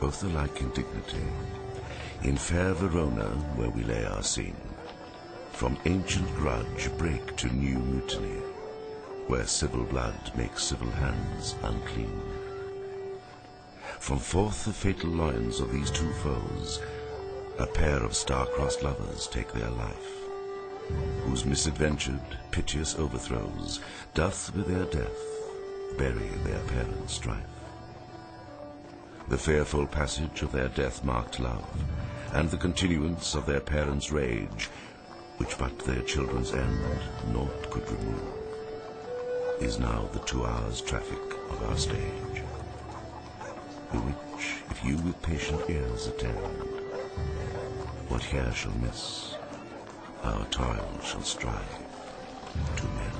both alike in dignity, in fair Verona, where we lay our scene, from ancient grudge break to new mutiny, where civil blood makes civil hands unclean. From forth the fatal loins of these two foes, a pair of star-crossed lovers take their life, whose misadventured, piteous overthrows doth with their death bury their parents' strife. The fearful passage of their death-marked love, and the continuance of their parents' rage, which but their children's end naught could remove, is now the 2 hours' traffic of our stage, the which, if you with patient ears attend, what here shall miss, our toil shall strive to mend.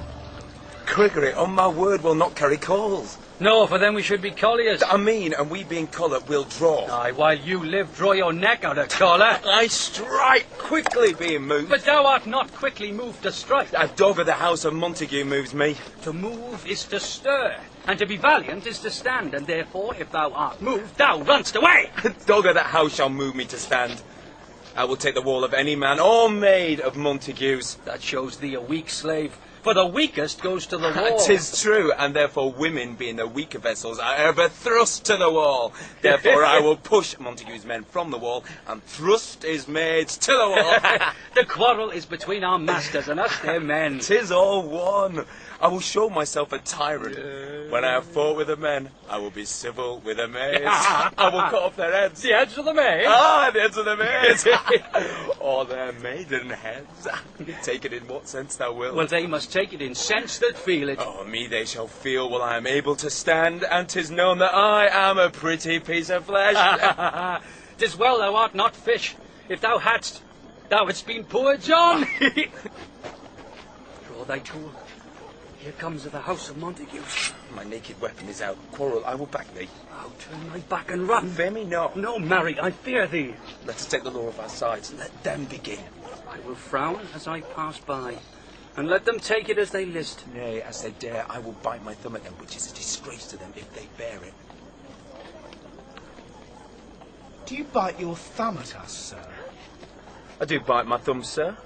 Gregory, on my word, we'll not carry calls. No, for then we should be colliers. I mean, and we being collared, we'll draw. Aye, while you live, draw your neck out of collar. I strike quickly, being moved. But thou art not quickly moved to strike. A dog of the house of Montague moves me. To move is to stir, and to be valiant is to stand, and therefore, if thou art moved, thou runst away. A dog of the house shall move me to stand. I will take the wall of any man or maid of Montague's. That shows thee a weak slave, for the weakest goes to the wall. 'Tis true, and therefore women, being the weaker vessels, are ever thrust to the wall. Therefore I will push Montague's men from the wall, and thrust his maids to the wall. The quarrel is between our masters and us, their men. 'Tis all one. I will show myself a tyrant. When I have fought with the men, I will be civil with the maids. I will cut off their heads. The heads of the maids? Ah, the heads of the maids. Or their maiden heads. Take it in what sense thou wilt. Well, they must take it in sense that feel it. Oh, me they shall feel while I am able to stand, and 'tis known that I am a pretty piece of flesh. 'Tis well thou art not fish. If thou hadst, thou hadst been poor John. Draw thy tool. Here comes the house of Montague. My naked weapon is out. Quarrel, I will back thee. I'll turn my back and run. Fear me not. No, marry, I fear thee. Let us take the law of our sides. Let them begin. I will frown as I pass by, and let them take it as they list. Nay, as they dare, I will bite my thumb at them, which is a disgrace to them if they bear it. Do you bite your thumb at us, sir? I do bite my thumb, sir.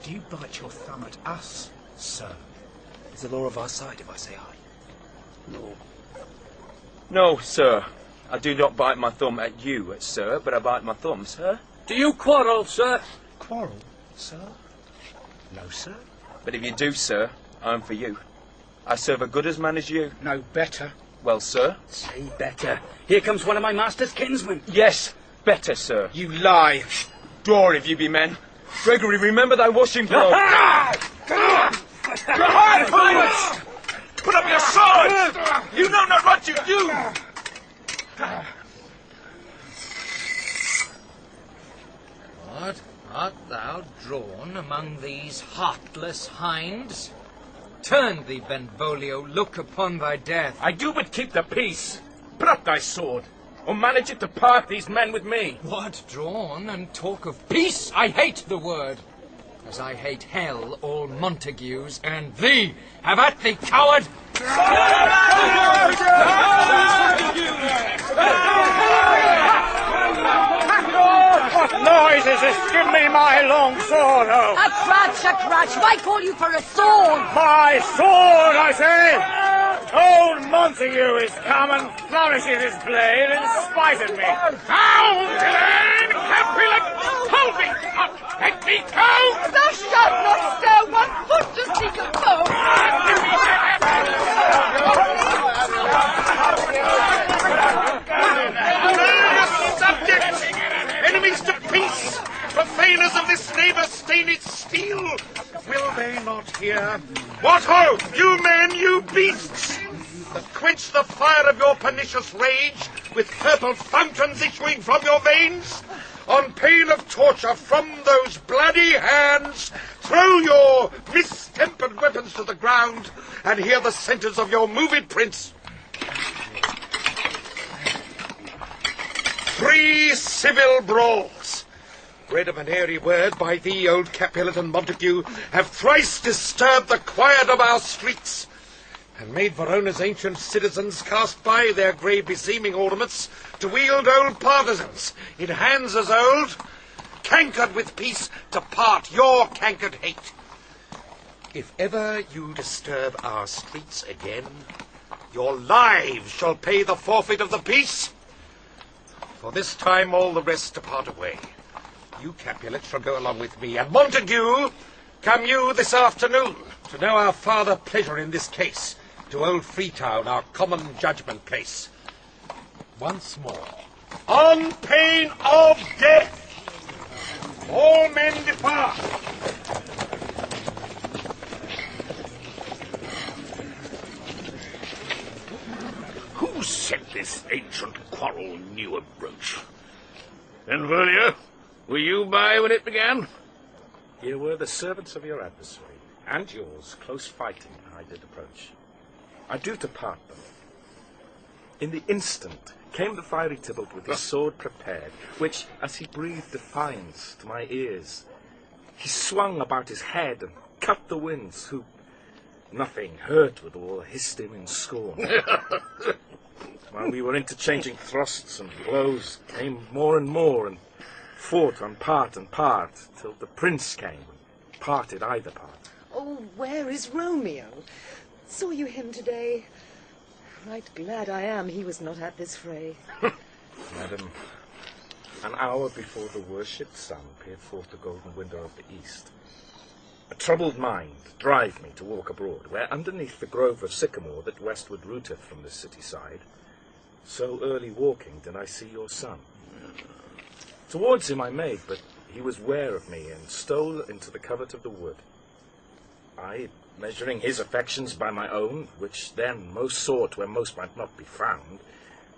Do you bite your thumb at us, sir? Is the law of our side if I say aye? No. No, sir. I do not bite my thumb at you, sir, but I bite my thumb, sir. Do you quarrel, sir? Quarrel, sir? No, sir. But if you do, sir, I'm for you. I serve a good as man as you. No better. Well, sir? Say better. Here comes one of my master's kinsmen. Yes, better, sir. You lie. Draw if you be men. Gregory, remember thy washing blow. Behind, pirates! Put up your swords! You know not what you do! What? Art thou drawn among these heartless hinds? Turn thee, Benvolio, look upon thy death. I do but keep the peace. Put up thy sword, or manage it to part these men with me. What, drawn and talk of peace? I hate the word, as I hate hell, all Montagues, and thee. Have at thee, coward! What noise is this? Give me my long sword, oh! A crutch, why call you for a sword? My sword, I say! Old Montague is come and flourishes his blade in spite of me. How, villain! Capulet! Hold me up! Let me go! Thou shalt not stir 1 foot to seek a foe! Subjects! Enemies to peace! Profaners of this neighbor-stained steel! Will they not hear? What ho! You men, you beasts! That quench the fire of your pernicious rage with purple fountains issuing from your veins? On pain of torture from those bloody hands, throw your mistempered weapons to the ground and hear the sentence of your moved prince. 3 civil brawls, bred of an airy word by thee, old Capulet and Montague, have thrice disturbed the quiet of our streets. and made Verona's ancient citizens cast by their grey beseeming ornaments to wield old partisans in hands as old, cankered with peace to part your cankered hate. If ever you disturb our streets again, your lives shall pay the forfeit of the peace. For this time all the rest depart away. You, Capulet, shall go along with me, and Montague, come you this afternoon to know our farther pleasure in this case, to old Freetown, our common judgment place. Once more, on pain of death, all men depart. Who set this ancient quarrel new approach? Benvolio, were you by when it began? Here were the servants of your adversary, and yours, close fighting, I did approach. I do to part them. In the instant came the fiery Tybalt with his sword prepared, which, as he breathed defiance to my ears, he swung about his head and cut the winds, who, nothing hurt withal, hissed him in scorn. While we were interchanging thrusts and blows, came more and more, and fought on part and part, till the prince came and parted either part. Oh, where is Romeo? Saw you him today? Right glad I am he was not at this fray. Madam, an hour before the worshipped sun peered forth the golden window of the east, a troubled mind drive me to walk abroad, where underneath the grove of sycamore that westward rooteth from this city side, so early walking did I see your son. Towards him I made, but he was ware of me, and stole into the covert of the wood. I, measuring his affections by my own, which then most sought where most might not be found,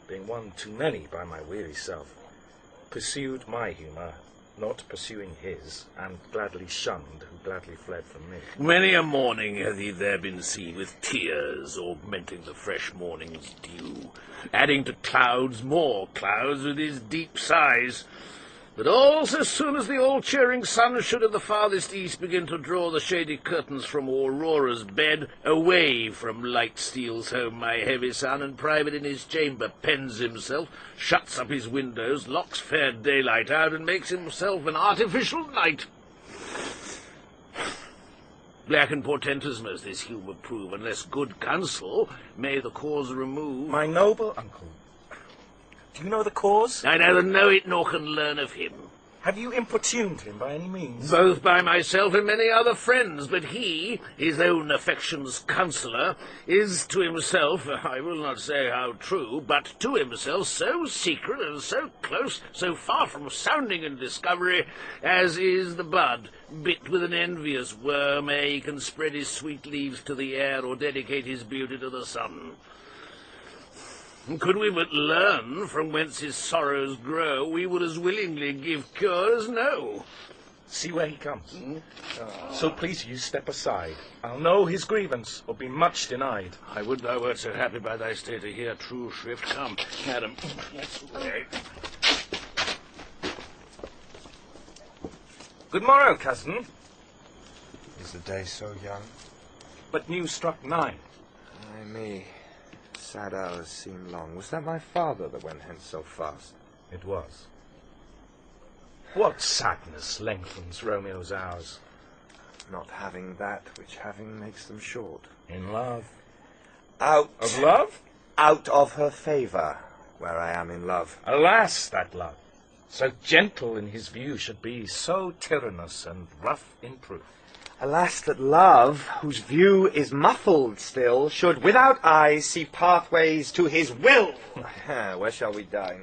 being one too many by my weary self, pursued my humour, not pursuing his, and gladly shunned who gladly fled from me. Many a morning hath he there been seen with tears, augmenting the fresh morning's dew, adding to clouds more clouds with his deep sighs. But all so soon as the all-cheering sun should in the farthest east begin to draw the shady curtains from Aurora's bed, away from light steals home my heavy son, and private in his chamber pens himself, shuts up his windows, locks fair daylight out, and makes himself an artificial night. Black and portentous must this humour prove, unless good counsel may the cause remove. My noble uncle, do you know the cause? I neither know it nor can learn of him. Have you importuned him by any means? Both by myself and many other friends, but he, his own affection's counsellor, is to himself, I will not say how true, but to himself so secret and so close, so far from sounding in discovery, as is the bud, bit with an envious worm, ere he can spread his sweet leaves to the air, or dedicate his beauty to the sun. Could we but learn from whence his sorrows grow, we would as willingly give cure as know. See where he comes. So please you step aside. I'll know his grievance, or be much denied. I would thou wert so happy by thy stay to hear true shrift. Come, madam, let's away. Good morrow, cousin. Is the day so young? But news struck 9. Ay me. Sad hours seem long. Was that my father that went hence so fast? It was. What sadness lengthens Romeo's hours? Not having that which having makes them short. In love. Out. Of love? Out of her favour, where I am in love. Alas, that love, so gentle in his view, should be so tyrannous and rough in proof. Alas, that love, whose view is muffled still, should without eyes see pathways to his will. Where shall we dine?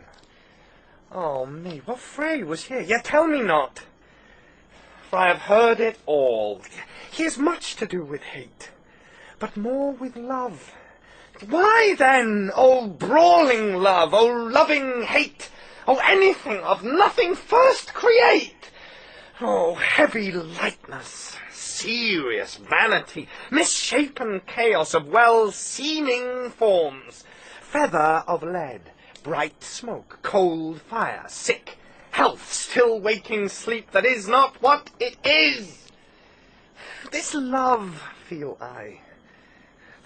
Oh me, what fray was here? Yet tell me not, for I have heard it all. He has much to do with hate, but more with love. Why then, oh brawling love, oh loving hate, oh anything of nothing first create? Oh heavy lightness, serious vanity, misshapen chaos of well-seeming forms, feather of lead, bright smoke, cold fire, sick health, still waking sleep that is not what it is. This love, feel I,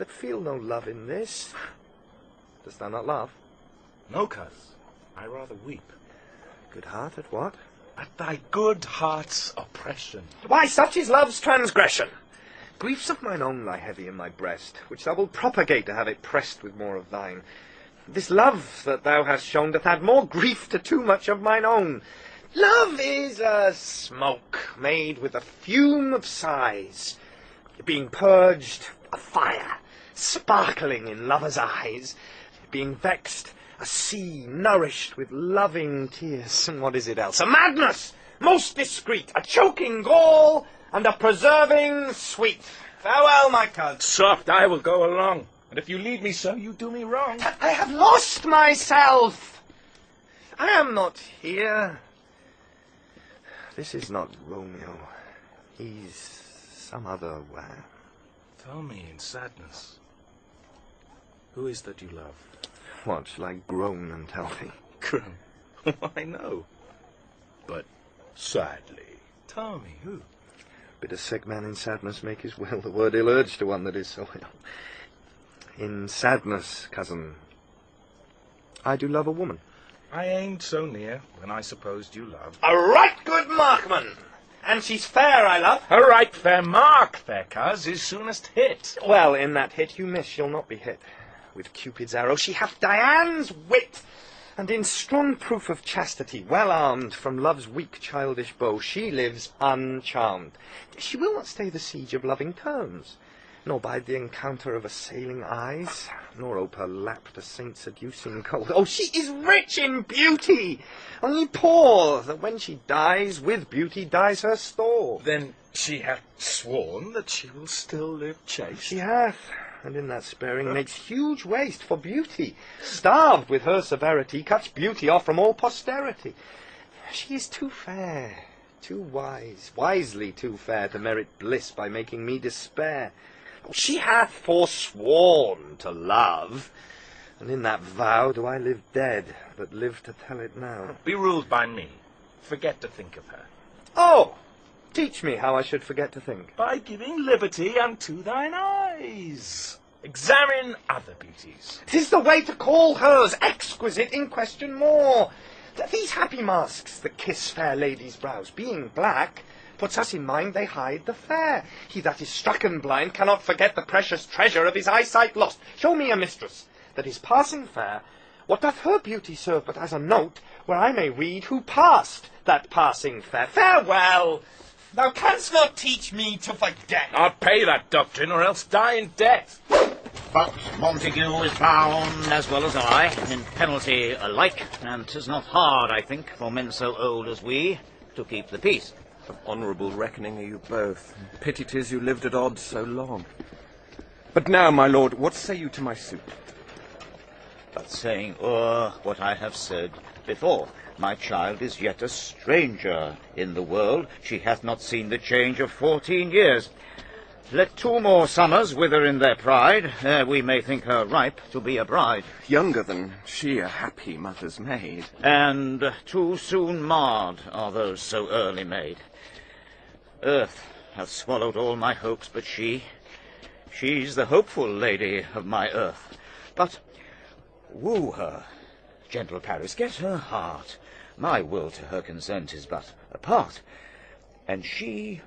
that feel no love in this. Dost thou not love? No, coz. I rather weep. Good heart at what? At thy good heart's oppression. Why, such is love's transgression. Griefs of mine own lie heavy in my breast, which thou wilt propagate to have it pressed with more of thine. This love that thou hast shown doth add more grief to too much of mine own. Love is a smoke made with a fume of sighs, being purged a fire, sparkling in lovers' eyes, being vexed a sea nourished with loving tears. And what is it else? A madness most discreet, a choking gall, and a preserving sweet. Farewell, my coz. Soft, I will go along. And if you lead me so, you do me wrong. I have lost myself. I am not here. This is not Romeo. He's some other where. Tell me in sadness, who is that you love? What, shall I groan and tell thee? Groan? I know. But sadly, tell me who. Bid a sick man in sadness make his will, the word ill urged to one that is so ill. In sadness, cousin, I do love a woman. I aimed so near when I supposed you loved. A right good markman! And she's fair, I love. A right fair mark, fair coz, is soonest hit. Well, in that hit you miss, you'll not be hit. With Cupid's arrow she hath Dian's wit, and in strong proof of chastity, well armed from love's weak childish bow, she lives uncharmed. She will not stay the siege of loving terms, nor bide the encounter of assailing eyes, nor ope her lap to saint seducing cold. Oh, she is rich in beauty, only poor, that when she dies, with beauty dies her store. Then she hath sworn that she will still live chaste. She hath, and in that sparing makes huge waste for beauty. Starved with her severity, cuts beauty off from all posterity. She is too fair, too wise, wisely too fair to merit bliss by making me despair. She hath forsworn to love, and in that vow do I live dead, but live to tell it now. Be ruled by me. Forget to think of her. Oh! Teach me how I should forget to think. By giving liberty unto thine eyes. Examine other beauties. 'Tis the way to call hers exquisite in question more. These happy masks that kiss fair ladies' brows, being black, puts us in mind they hide the fair. He that is strucken blind cannot forget the precious treasure of his eyesight lost. Show me a mistress that is passing fair. What doth her beauty serve but as a note, where I may read who passed that passing fair? Farewell! Thou canst not teach me to forget. I'll pay that doctrine, or else die in debt. But Montague is bound, as well as I, in penalty alike, and 'tis not hard, I think, for men so old as we, to keep the peace. Of honourable reckoning are you both. Pity 'tis you lived at odds so long. But now, my lord, what say you to my suit? But saying o'er what I have said before, my child is yet a stranger in the world. She hath not seen the change of 14 years. Let 2 more summers wither in their pride, ere we may think her ripe to be a bride. Younger than she, a happy mother's maid. And too soon marred are those so early made. Earth hath swallowed all my hopes, but she's the hopeful lady of my earth. But woo her, gentle Paris, get her heart. My will to her consent is but a part, and she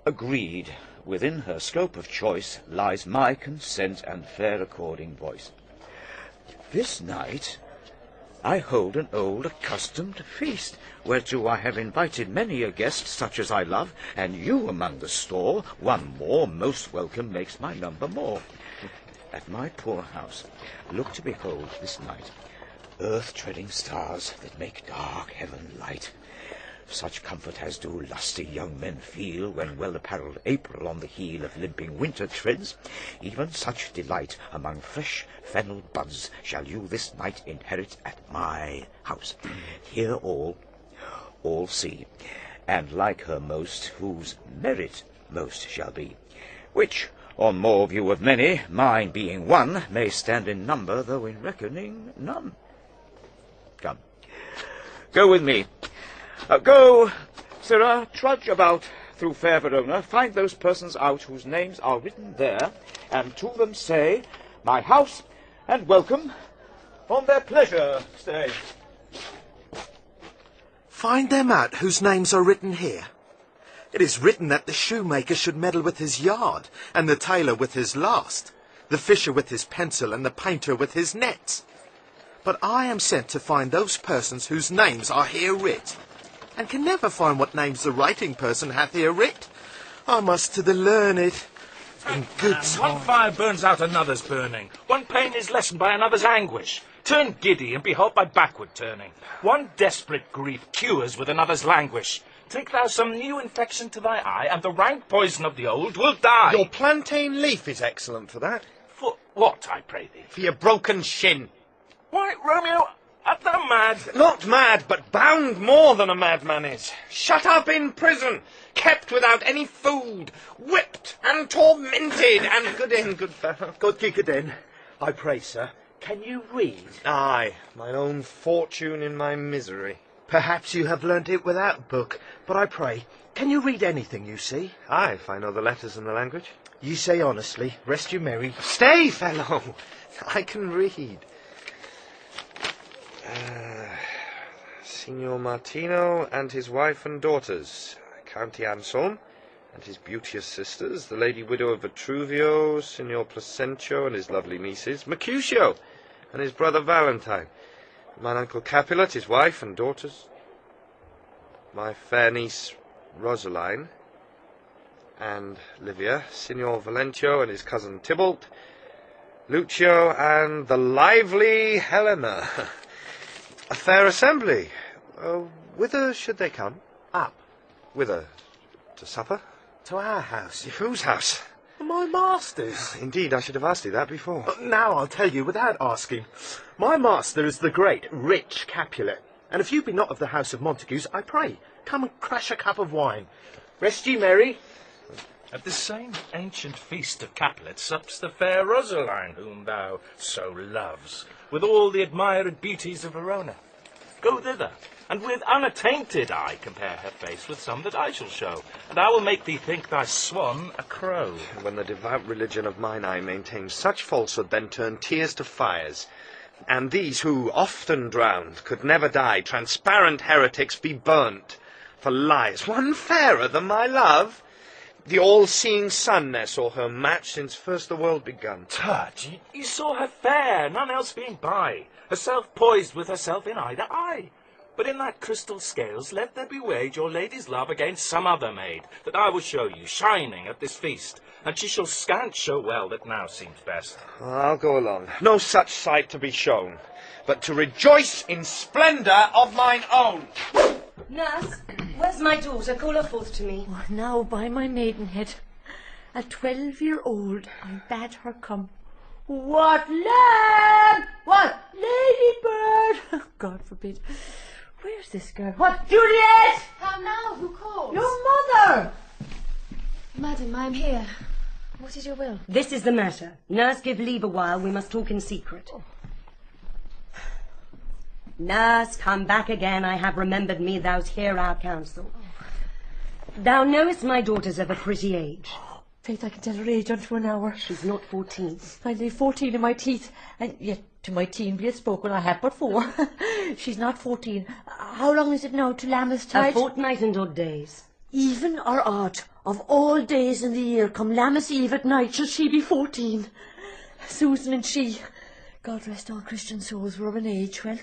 agreed. Within her scope of choice lies my consent and fair according voice. This night I hold an old accustomed feast, whereto I have invited many a guest, such as I love, and you among the store. One more most welcome makes my number more. At my poor house look to behold this night earth-treading stars that make dark heaven light. Such comfort as do lusty young men feel when well-apparelled April on the heel of limping winter treads, even such delight among fresh fennel buds shall you this night inherit at my house. Here all see, and like her most, whose merit most shall be, which, on more view of many, mine being one, may stand in number, though in reckoning none. Come, go with me. Go, sirrah, trudge about through fair Verona, find those persons out whose names are written there, and to them say, my house and welcome on their pleasure stay. Find them out whose names are written here. It is written that the shoemaker should meddle with his yard, and the tailor with his last, the fisher with his pencil, and the painter with his nets. But I am sent to find those persons whose names are here writ, and can never find what names the writing person hath here writ. I must to the learned. In good time. One fire burns out another's burning. One pain is lessened by another's anguish. Turn giddy and be helped by backward turning. One desperate grief cures with another's languish. Take thou some new infection to thy eye, and the rank poison of the old will die. Your plantain leaf is excellent for that. For what, I pray thee? For your broken shin. Why, Romeo, art thou mad? Not mad, but bound more than a madman is. Shut up in prison, kept without any food, whipped and tormented, and good in, good fellow. God in. I pray, sir, can you read? Aye, mine own fortune in my misery. Perhaps you have learnt it without book, but I pray, can you read anything you see? Aye, if I know the letters and the language. You say honestly, rest you merry. Stay, fellow, I can read. Signor Martino and his wife and daughters, County Anselm and his beauteous sisters, the lady widow of Vitruvio, Signor Placentio and his lovely nieces, Mercutio and his brother Valentine, mine uncle Capulet, his wife and daughters, my fair niece Rosaline and Livia, Signor Valentio and his cousin Tybalt, Lucio and the lively Helena. A fair assembly. Whither should they come? Up. Whither? To supper? To our house. Whose house? My master's. Indeed, I should have asked you that before. Now I'll tell you without asking. My master is the great, rich Capulet. And if you be not of the house of Montagues, I pray, come and crash a cup of wine. Rest ye merry. At this same ancient feast of Capulet sups the fair Rosaline, whom thou so loves, with all the admired beauties of Verona. Go thither, and with unattainted eye compare her face with some that I shall show, and I will make thee think thy swan a crow. When the devout religion of mine eye maintains such falsehood, then turn tears to fires, and these who, often drowned, could never die, transparent heretics, be burnt for lies. One fairer than my love? The all-seeing sun ne'er saw her match since first the world begun. Tut, you saw her fair, none else being by, herself poised with herself in eye to eye. But in that crystal scales let there be weighed your lady's love against some other maid, that I will show you, shining at this feast, and she shall scant show well that now seems best. I'll go along. No such sight to be shown, but to rejoice in splendour of mine own. Nurse, where's my daughter? Call her forth to me. Oh, now by my maidenhead, at 12-year-old, I bade her come. What lamb? What ladybird? God forbid. Where's this girl? What, Juliet? How now? Who calls? Your mother! Madam, I am here. What is your will? This is the matter. Nurse, give leave a while. We must talk in secret. Oh. Nurse, come back again. I have remembered me. Thou'st hear our counsel. Oh. Thou knowest my daughter's of a pretty age. Faith, I can tell her age unto an hour. She's not 14. I lay 14 in my teeth, and yet to my teen be it spoken, I have but 4. She's not 14. How long is it now to Lammas-tide? A fortnight and odd days. Even or odd, of all days in the year, come Lammas Eve at night, shall she be 14. Susan and she, God rest all Christian souls, were of an age when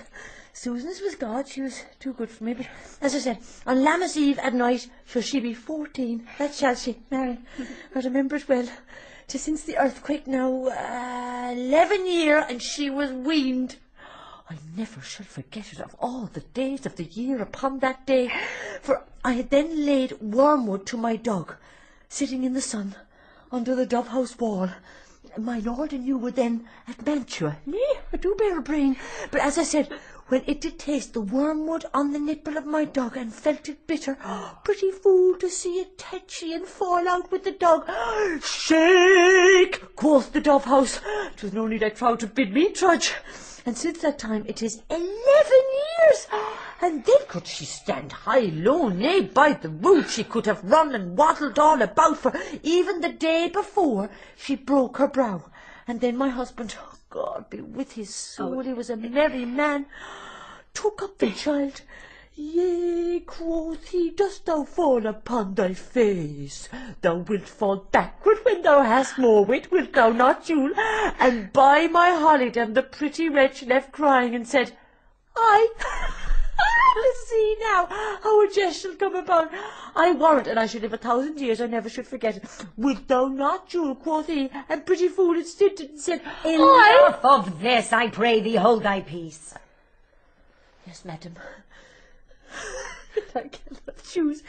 Susan is with God, she was too good for me, but as I said, on Lammas Eve at night shall she be 14. That shall she, Mary. I remember it well. 'Tis since the earthquake now 11 year, and she was weaned. I never shall forget it of all the days of the year upon that day, for I had then laid wormwood to my dog, sitting in the sun under the dove house wall. My lord and you were then at Mantua. Nay, I do bear a brain, but as I said, when it did taste the wormwood on the nipple of my dog and felt it bitter, pretty fool to see it tetchy and fall out with the dog. Shake, quoth the dove house. 'Twas no need I trow to bid me trudge. And since that time it is 11 years. And then could she stand high, low, nay, by the rood, she could have run and waddled all about, for even the day before she broke her brow. And then my husband, oh God be with his soul, he was a merry man, took up the child. Yea, quoth he, dost thou fall upon thy face? Thou wilt fall backward when thou hast more wit, wilt thou not, Jule? And by my holidom the pretty wretch left crying and said, I... See now how a jest shall come about. I warrant, and I should live 1,000 years, I never should forget it. Wilt thou not, Jule, quoth he, and pretty fool it stinted and said, Enough of this, I pray thee, hold thy peace. Yes, madam. I cannot choose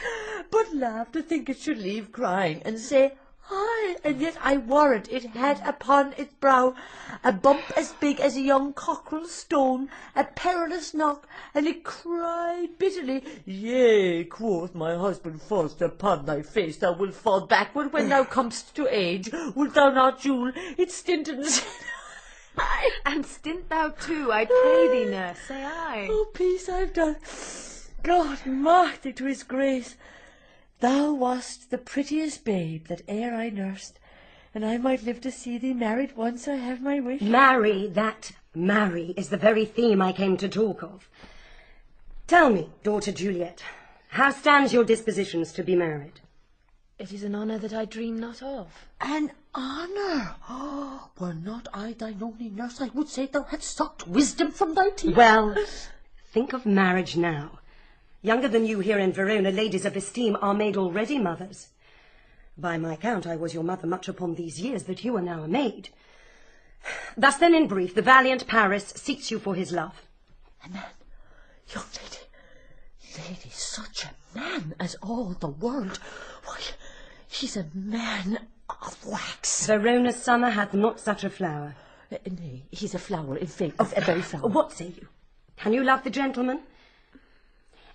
but laugh to think it should leave crying and say, aye, and yet I warrant it had upon its brow a bump as big as a young cockerel's stone, a perilous knock, and it cried bitterly. Yea, quoth my husband, fall'st upon thy face, thou wilt fall backward when thou comest to age. Wilt thou not, Jule? It stinted and said, aye. And stint thou too, I pray thee, nurse, say aye. Oh, peace I've done. God mark thee to his grace. Thou wast the prettiest babe that e'er I nursed, and I might live to see thee married once I have my wish. Marry, that marry is the very theme I came to talk of. Tell me, daughter Juliet, how stands your dispositions to be married? It is an honour that I dream not of. An honour? Oh, were not I thine only nurse, I would say thou hadst sucked wisdom from thy teeth. Well, think of marriage now. Younger than you here in Verona, ladies of esteem are made already mothers. By my count, I was your mother much upon these years that you are now a maid. Thus then, in brief, the valiant Paris seeks you for his love. A man, young lady, such a man as all the world. Why, he's a man of wax. Verona's summer hath not such a flower. Nay, he's a flower, in fact, a very flower. What say you? Can you love the gentleman?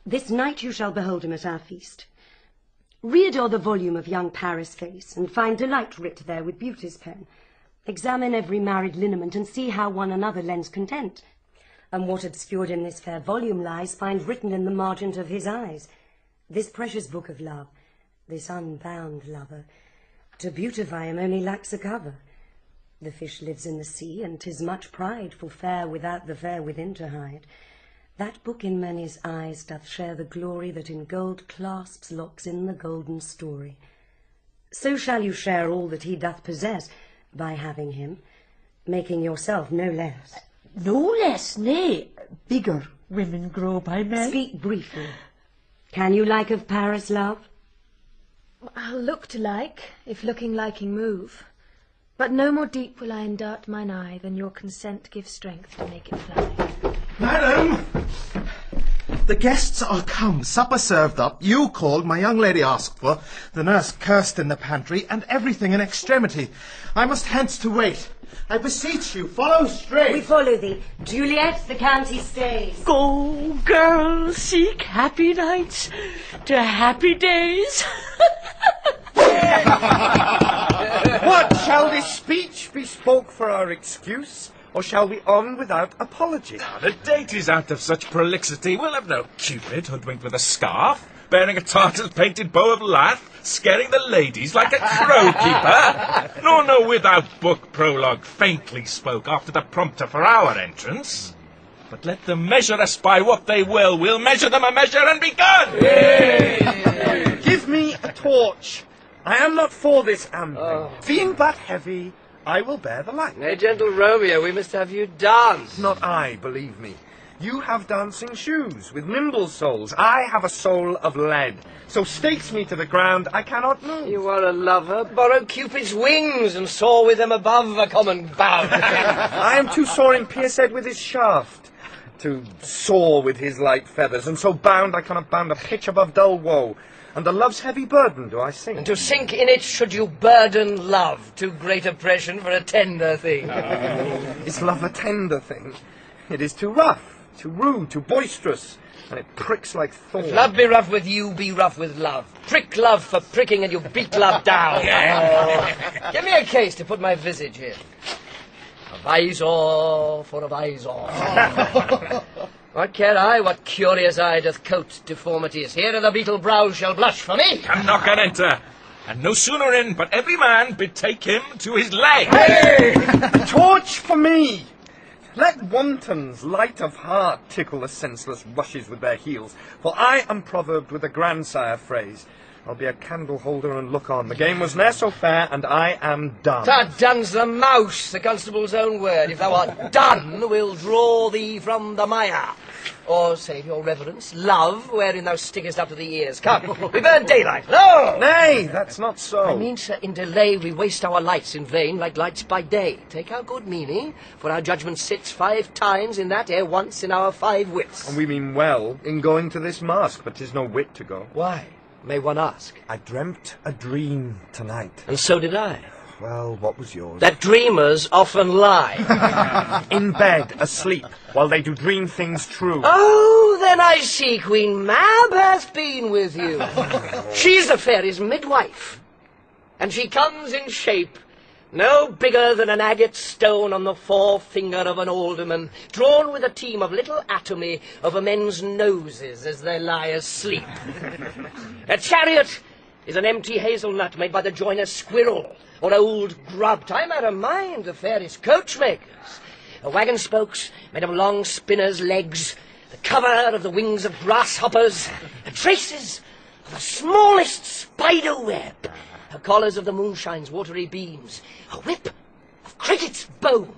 This night you shall behold him at our feast. Read o'er the volume of young Paris' face, and find delight writ there with beauty's pen. Examine every married lineament, and see how one another lends content. And what obscured in this fair volume lies, find written in the margent of his eyes. This precious book of love, this unbound lover, to beautify him only lacks a cover. The fish lives in the sea, and 'tis much pride for fair without the fair within to hide. That book in many's eyes doth share the glory that in gold clasps locks in the golden story. So shall you share all that he doth possess by having him, making yourself no less. No less, nay, bigger women grow by men. Speak briefly. Can you like of Paris, love? I'll look to like, if looking liking move. But no more deep will I endart mine eye than your consent gives strength to make it fly. Madam! The guests are come, supper served up, you called, my young lady asked for, the nurse cursed in the pantry, and everything in extremity. I must hence to wait. I beseech you, follow straight. We follow thee. Juliet, the county stays. Go, girls, seek happy nights to happy days. What, shall this speech be spoke for our excuse? Or shall we on without apology? The date is out of such prolixity. We'll have no Cupid hoodwinked with a scarf, bearing a Tartar's painted bow of lath, scaring the ladies like a crow-keeper. No, without book prologue faintly spoke after the prompter for our entrance. But let them measure us by what they will. We'll measure them a measure and begun. Give me a torch. I am not for this ambling. Being but heavy, I will bear the light. Nay, gentle Romeo, we must have you dance. Not I, believe me. You have dancing shoes with nimble soles. I have a soul of lead. So stakes me to the ground, I cannot move. You are a lover. Borrow Cupid's wings and soar with them above a common bound. I am too sore in pierced with his shaft to soar with his light feathers, and so bound I cannot bound a pitch above dull woe. Under love's heavy burden do I sink. And to sink in it should you burden love, too great oppression for a tender thing. Is love a tender thing? It is too rough, too rude, too boisterous, and it pricks like thorns. If love be rough with you, be rough with love. Prick love for pricking and you beat love down. Give me a case to put my visage in. A visor for a visor. What care I what curious eye doth coat deformities? Here the beetle brows shall blush for me. Come knock and enter. And no sooner in, but every man betake him to his leg. Hey! A torch for me! Let wantons, light of heart, tickle the senseless rushes with their heels, for I am proverbed with a grandsire phrase. I'll be a candle holder and look on. The game was ne'er so fair, and I am done. That done's the mouse, the constable's own word. If thou art done, we'll draw thee from the mire. Or, save your reverence, love, wherein thou stickest up to the ears. Come, we burn daylight. No! Nay, that's not so. I mean, sir, in delay we waste our lights in vain, like lights by day. Take our good meaning, for our judgment sits 5 times in that ere once in our 5 wits. And we mean well in going to this masque, but 'tis no wit to go. Why, may one ask? I dreamt a dream tonight. And so did I. Well, what was yours? That dreamers often lie. In bed, asleep, while they do dream things true. Oh, then I see Queen Mab hath been with you. She's the fairy's midwife, and she comes in shape no bigger than an agate stone on the forefinger of an alderman, drawn with a team of little atomy over men's noses as they lie asleep. A chariot is an empty hazelnut made by the joiner's squirrel, or old grub. I'm out of mind the fairy's coachmakers. A wagon spokes made of long spinners' legs, the cover of the wings of grasshoppers, the traces of the smallest spider web, the collars of the moonshine's watery beams, a whip of cricket's bone,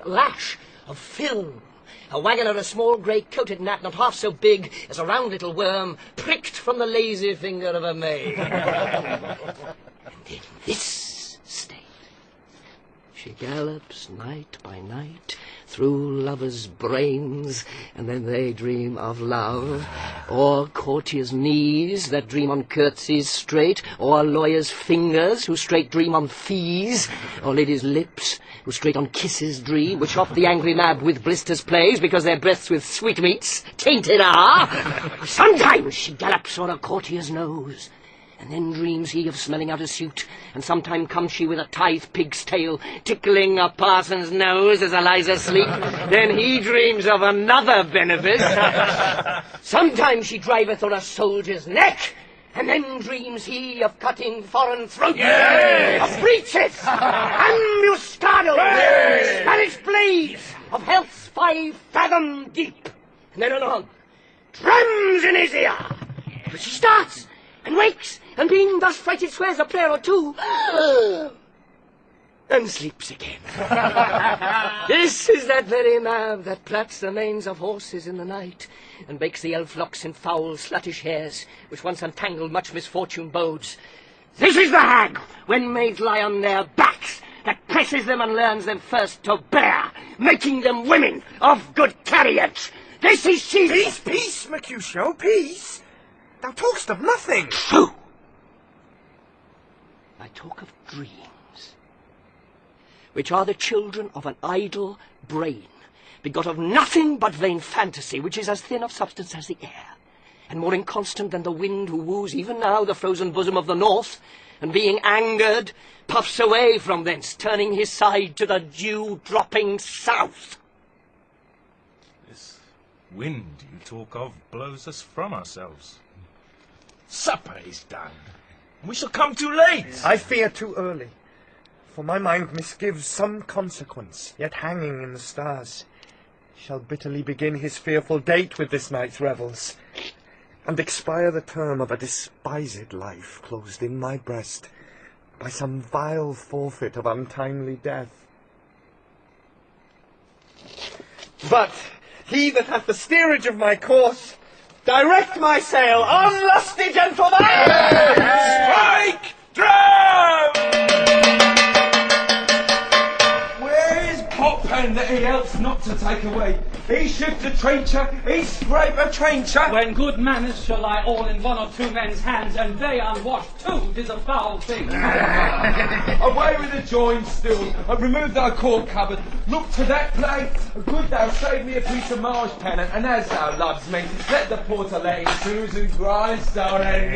a lash of film, a wagon of a small grey-coated gnat not half so big as a round little worm pricked from the lazy finger of a maid. And in this state she gallops night by night through lovers' brains, and then they dream of love, or courtiers' knees that dream on curtsies straight, or lawyers' fingers who straight dream on fees, or ladies' lips who straight on kisses dream, which oft the angry Mab with blisters plays, because their breaths with sweetmeats tainted are. Sometimes she gallops o'er a courtier's nose, and then dreams he of smelling out a suit, and sometime comes she with a tithe pig's tail, tickling a parson's nose as a lies asleep. Then he dreams of another benefit. Sometimes she driveth o'er a soldier's neck, and then dreams he of cutting foreign throats, of breeches, ambuscados, Spanish blades, of health's 5 fathom deep. And then anon, drums in his ear. But she starts, and wakes, and being thus frighted swears a prayer or two, and sleeps again. This is that very Mab that plats the manes of horses in the night, and bakes the elf locks in foul sluttish hairs, which once untangled much misfortune bodes. This is the hag, when maids lie on their backs, that presses them and learns them first to bear, making them women of good carriage. This is she. Peace, peace, Mercutio, peace. Thou talk'st of nothing. True. I talk of dreams, which are the children of an idle brain, begot of nothing but vain fantasy, which is as thin of substance as the air, and more inconstant than the wind who woos even now the frozen bosom of the north, and being angered, puffs away from thence, turning his side to the dew-dropping south. This wind you talk of blows us from ourselves. Supper is done. We shall come too late. I fear too early, for my mind misgives some consequence, yet hanging in the stars, shall bitterly begin his fearful date with this night's revels, and expire the term of a despised life closed in my breast by some vile forfeit of untimely death. But he that hath the steerage of my course, direct my sail on, lusty gentlemen! Strike drum! Where is Potpen that he helps not to take away? He shift a trencher, he scrape a trencher. When good manners shall lie all in 1 or 2 men's hands, and they unwashed too, 'tis a foul thing. Away with the joins still, and remove thy cork cupboard. Look to that plate. Good thou save me a piece of marsh pennant, and as thou loves me, let the porter let in Susan Grindstone and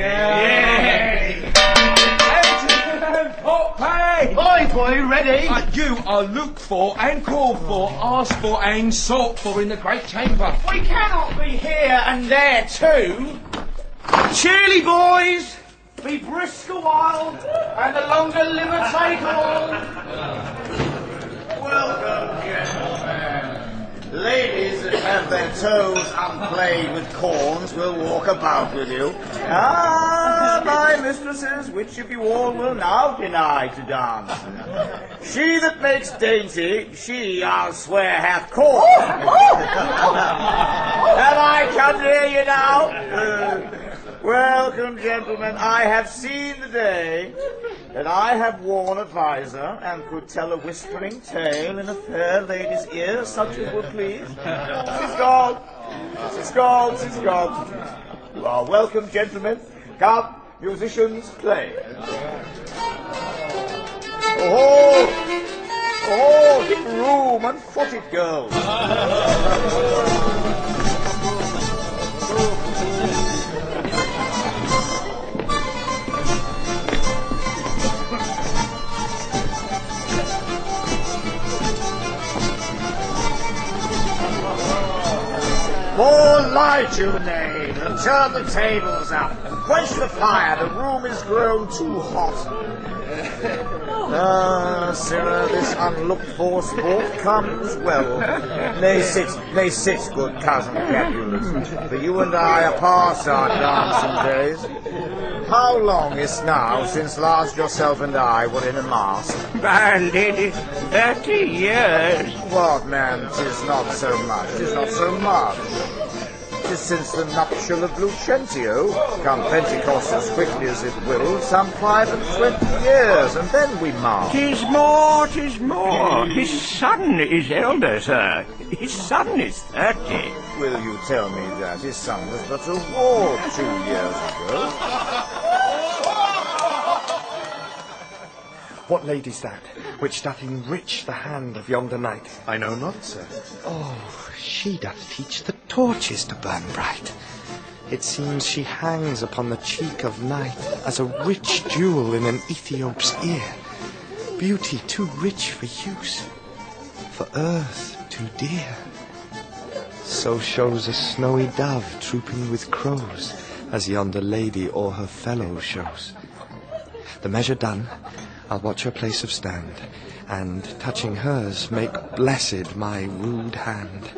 Poppy! Boy, boy, ready? You are looked for and called for, asked for and sought for in the great chamber. We cannot be here and there too. Cheerly, boys! Be brisk a while, and the longer liver take all. Welcome, gentlemen. Ladies that have their toes unplayed with corns will walk about with you. Ah, my mistresses, which of you all will now deny to dance? She that makes dainty, she, I'll swear, hath corn. Have I come near you now? Welcome, gentlemen. I have seen the day that I have worn a visor and could tell a whispering tale in a fair lady's ear, such as will please. She's gone. She's gone. She's gone. You are welcome, gentlemen. Come, musicians, play. Oh, oh, hip room and footed girls. More light, you knave, and turn the tables up. Quench the fire, the room is grown too hot. Ah, sirrah, this unlooked-for sport comes well. Nay, sit, good cousin Capulet, for you and I are past our dancing days. How long is now since last yourself and I were in a mask? My lady, 30 years. What, man, 'tis not so much, 'tis not so much. 'Tis since the nuptial of Lucentio, come Pentecost as quickly as it will, some 25 years, and then we mark. 'Tis more, 'tis more. His son is elder, sir. His son is 30. Will you tell me that his son was but a ward 2 years ago? What lady's that, which doth enrich the hand of yonder knight? I know not, sir. Oh, she doth teach the torches to burn bright. It seems she hangs upon the cheek of night as a rich jewel in an Ethiop's ear. Beauty too rich for use, for earth too dear. So shows a snowy dove trooping with crows, as yonder lady o'er her fellow shows. The measure done, I'll watch her place of stand, and, touching hers, make blessed my rude hand.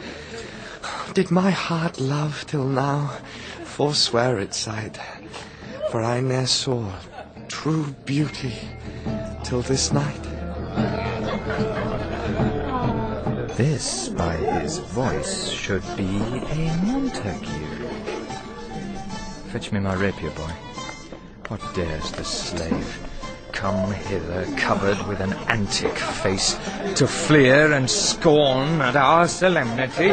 Did my heart love till now, forswear its sight, for I ne'er saw true beauty till this night. This, by his voice, should be a Montague. Fetch me my rapier, boy. What dares the slave come hither covered with an antic face to fleer and scorn at our solemnity?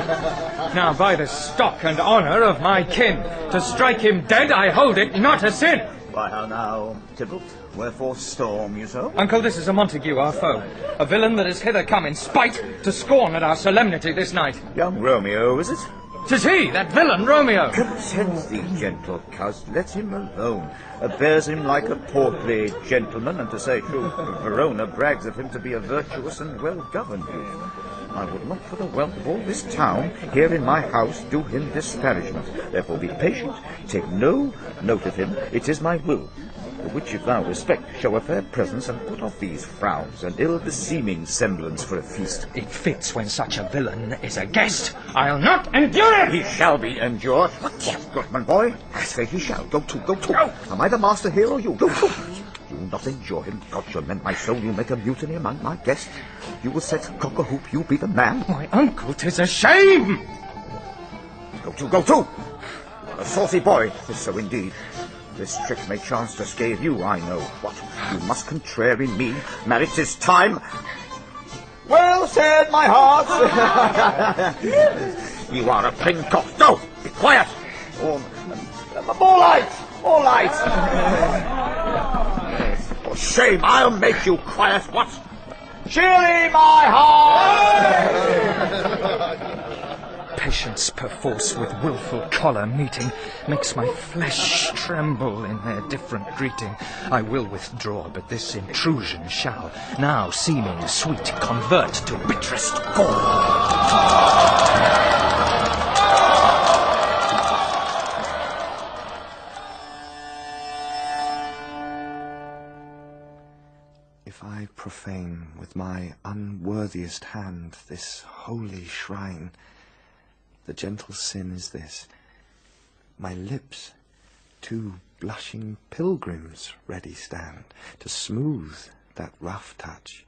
Now, by the stock and honour of my kin, to strike him dead I hold it not a sin. Why, how now, Tybalt? Wherefore storm you so? Uncle, this is a Montague, our foe, a villain that is hither come in spite to scorn at our solemnity this night. Young Romeo, is it? 'Tis he, that villain Romeo. Content thee, gentle coz, let him alone. Bears him like a portly gentleman, and to say true, Verona brags of him to be a virtuous and well-governed youth. I would not for the wealth of all this town, here in my house, do him disparagement. Therefore be patient, take no note of him, it is my will. The which if thou respect, show a fair presence, and put off these frowns, and ill-beseeming semblance for a feast. It fits when such a villain is a guest. I'll not endure it! He shall be endured. Yes, good man, boy. I say he shall. Go to, go to. Go. Am I the master here, or you? Go to. You will not endure him. God shall mend my soul, you make a mutiny among my guests. You will set cock-a-hoop, you be the man. My uncle, 'tis a shame! Go to, go to. A saucy boy, is so indeed. This trick may chance to scathe you, I know. What? You must contrary me. Marriage is time. Well said, my heart. You are a plain cock. No, be quiet. More light, more light. For shame, I'll make you quiet. What? Chilly, my heart. patience perforce with wilful choler meeting makes my flesh tremble in their different greeting. I will withdraw, but this intrusion shall, now seeming sweet, convert to bitterest gall. If I profane with my unworthiest hand this holy shrine, the gentle sin is this: my lips, two blushing pilgrims, ready stand to smooth that rough touch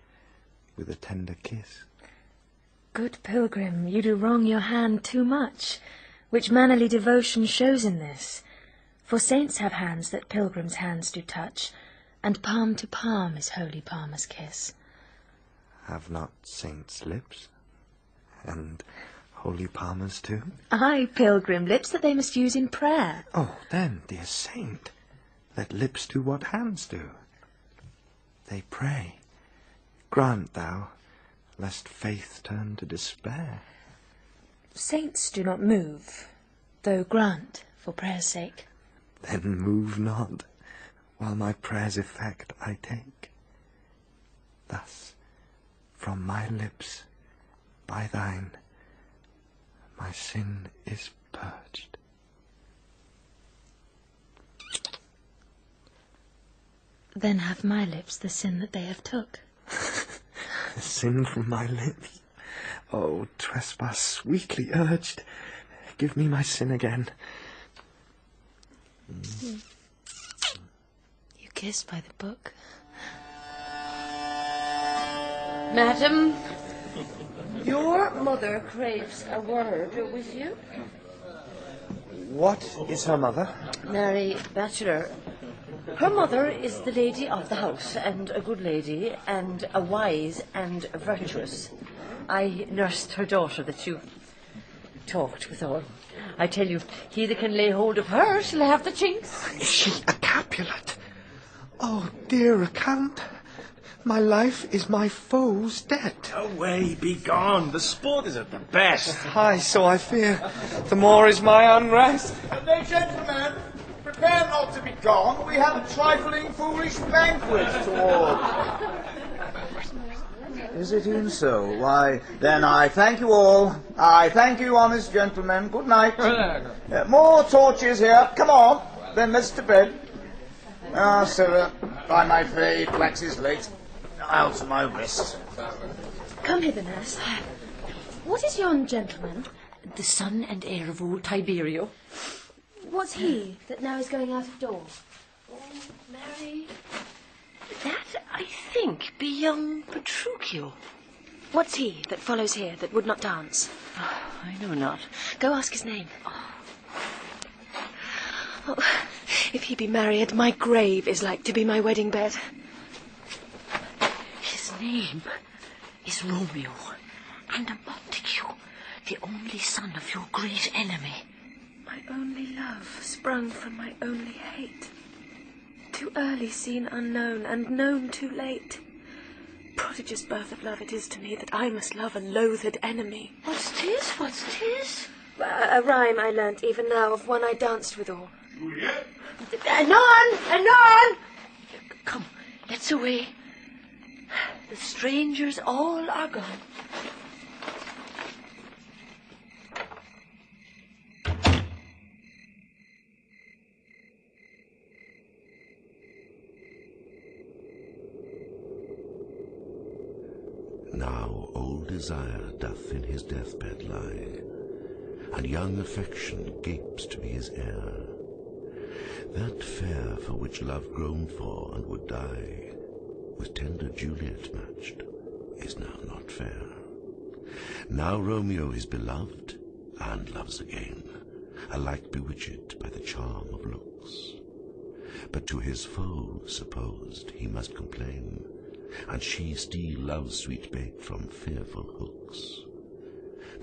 with a tender kiss. Good pilgrim, you do wrong your hand too much, which mannerly devotion shows in this. For saints have hands that pilgrims' hands do touch, and palm to palm is holy palmer's kiss. Have not saints lips, and holy palmers too? Aye, pilgrim, lips that they must use in prayer. Oh, then, dear saint, let lips do what hands do. They pray. Grant thou, lest faith turn to despair. Saints do not move, though grant for prayer's sake. Then move not, while my prayer's effect I take. Thus, from my lips, by thine, my sin is purged. Then have my lips the sin that they have took. Sin from my lips? Oh, trespass sweetly urged, give me my sin again. You kiss by the book. Madam, your mother craves a word with you. What is her mother? Mary Bachelor. Her mother is the lady of the house, and a good lady, and a wise and virtuous. I nursed her daughter that you talked withal. I tell you, he that can lay hold of her shall have the chinks. Is she a Capulet? Oh, dear account, my life is my foe's debt. Away, be gone. The sport is at the best. Aye, so I fear. The more is my unrest. Nay, gentlemen, prepare not to be gone. We have a trifling, foolish banquet toward. Is it e'en so? Why, then I thank you all. I thank you, honest gentlemen. Good night. More torches here. Come on. Then let's to bed. Ah, sir, by my fay, it waxes late. I'll to my rest. Come hither, nurse. What is yon gentleman? The son and heir of old Tiberio. What's he that now is going out of door? Oh, Mary, that, I think, be young Petruchio. What's he that follows here that would not dance? Oh, I know not. Go ask his name. Oh, if he be married, my grave is like to be my wedding bed. His name is Romeo, and a Montague, the only son of your great enemy. My only love sprung from my only hate. Too early seen unknown, and known too late. Prodigious birth of love it is to me that I must love a loathed enemy. What's tis? What's tis? A rhyme I learnt even now of one I danced withal. Juliet? Anon! Anon! Come, let's away. The strangers all are gone. Now old desire doth in his deathbed lie, and young affection gapes to be his heir. That fair for which love groaned for and would die, with tender Juliet matched, is now not fair. Now Romeo is beloved, and loves again, alike bewitched by the charm of looks. But to his foe supposed he must complain, and she still loves sweet bait from fearful hooks.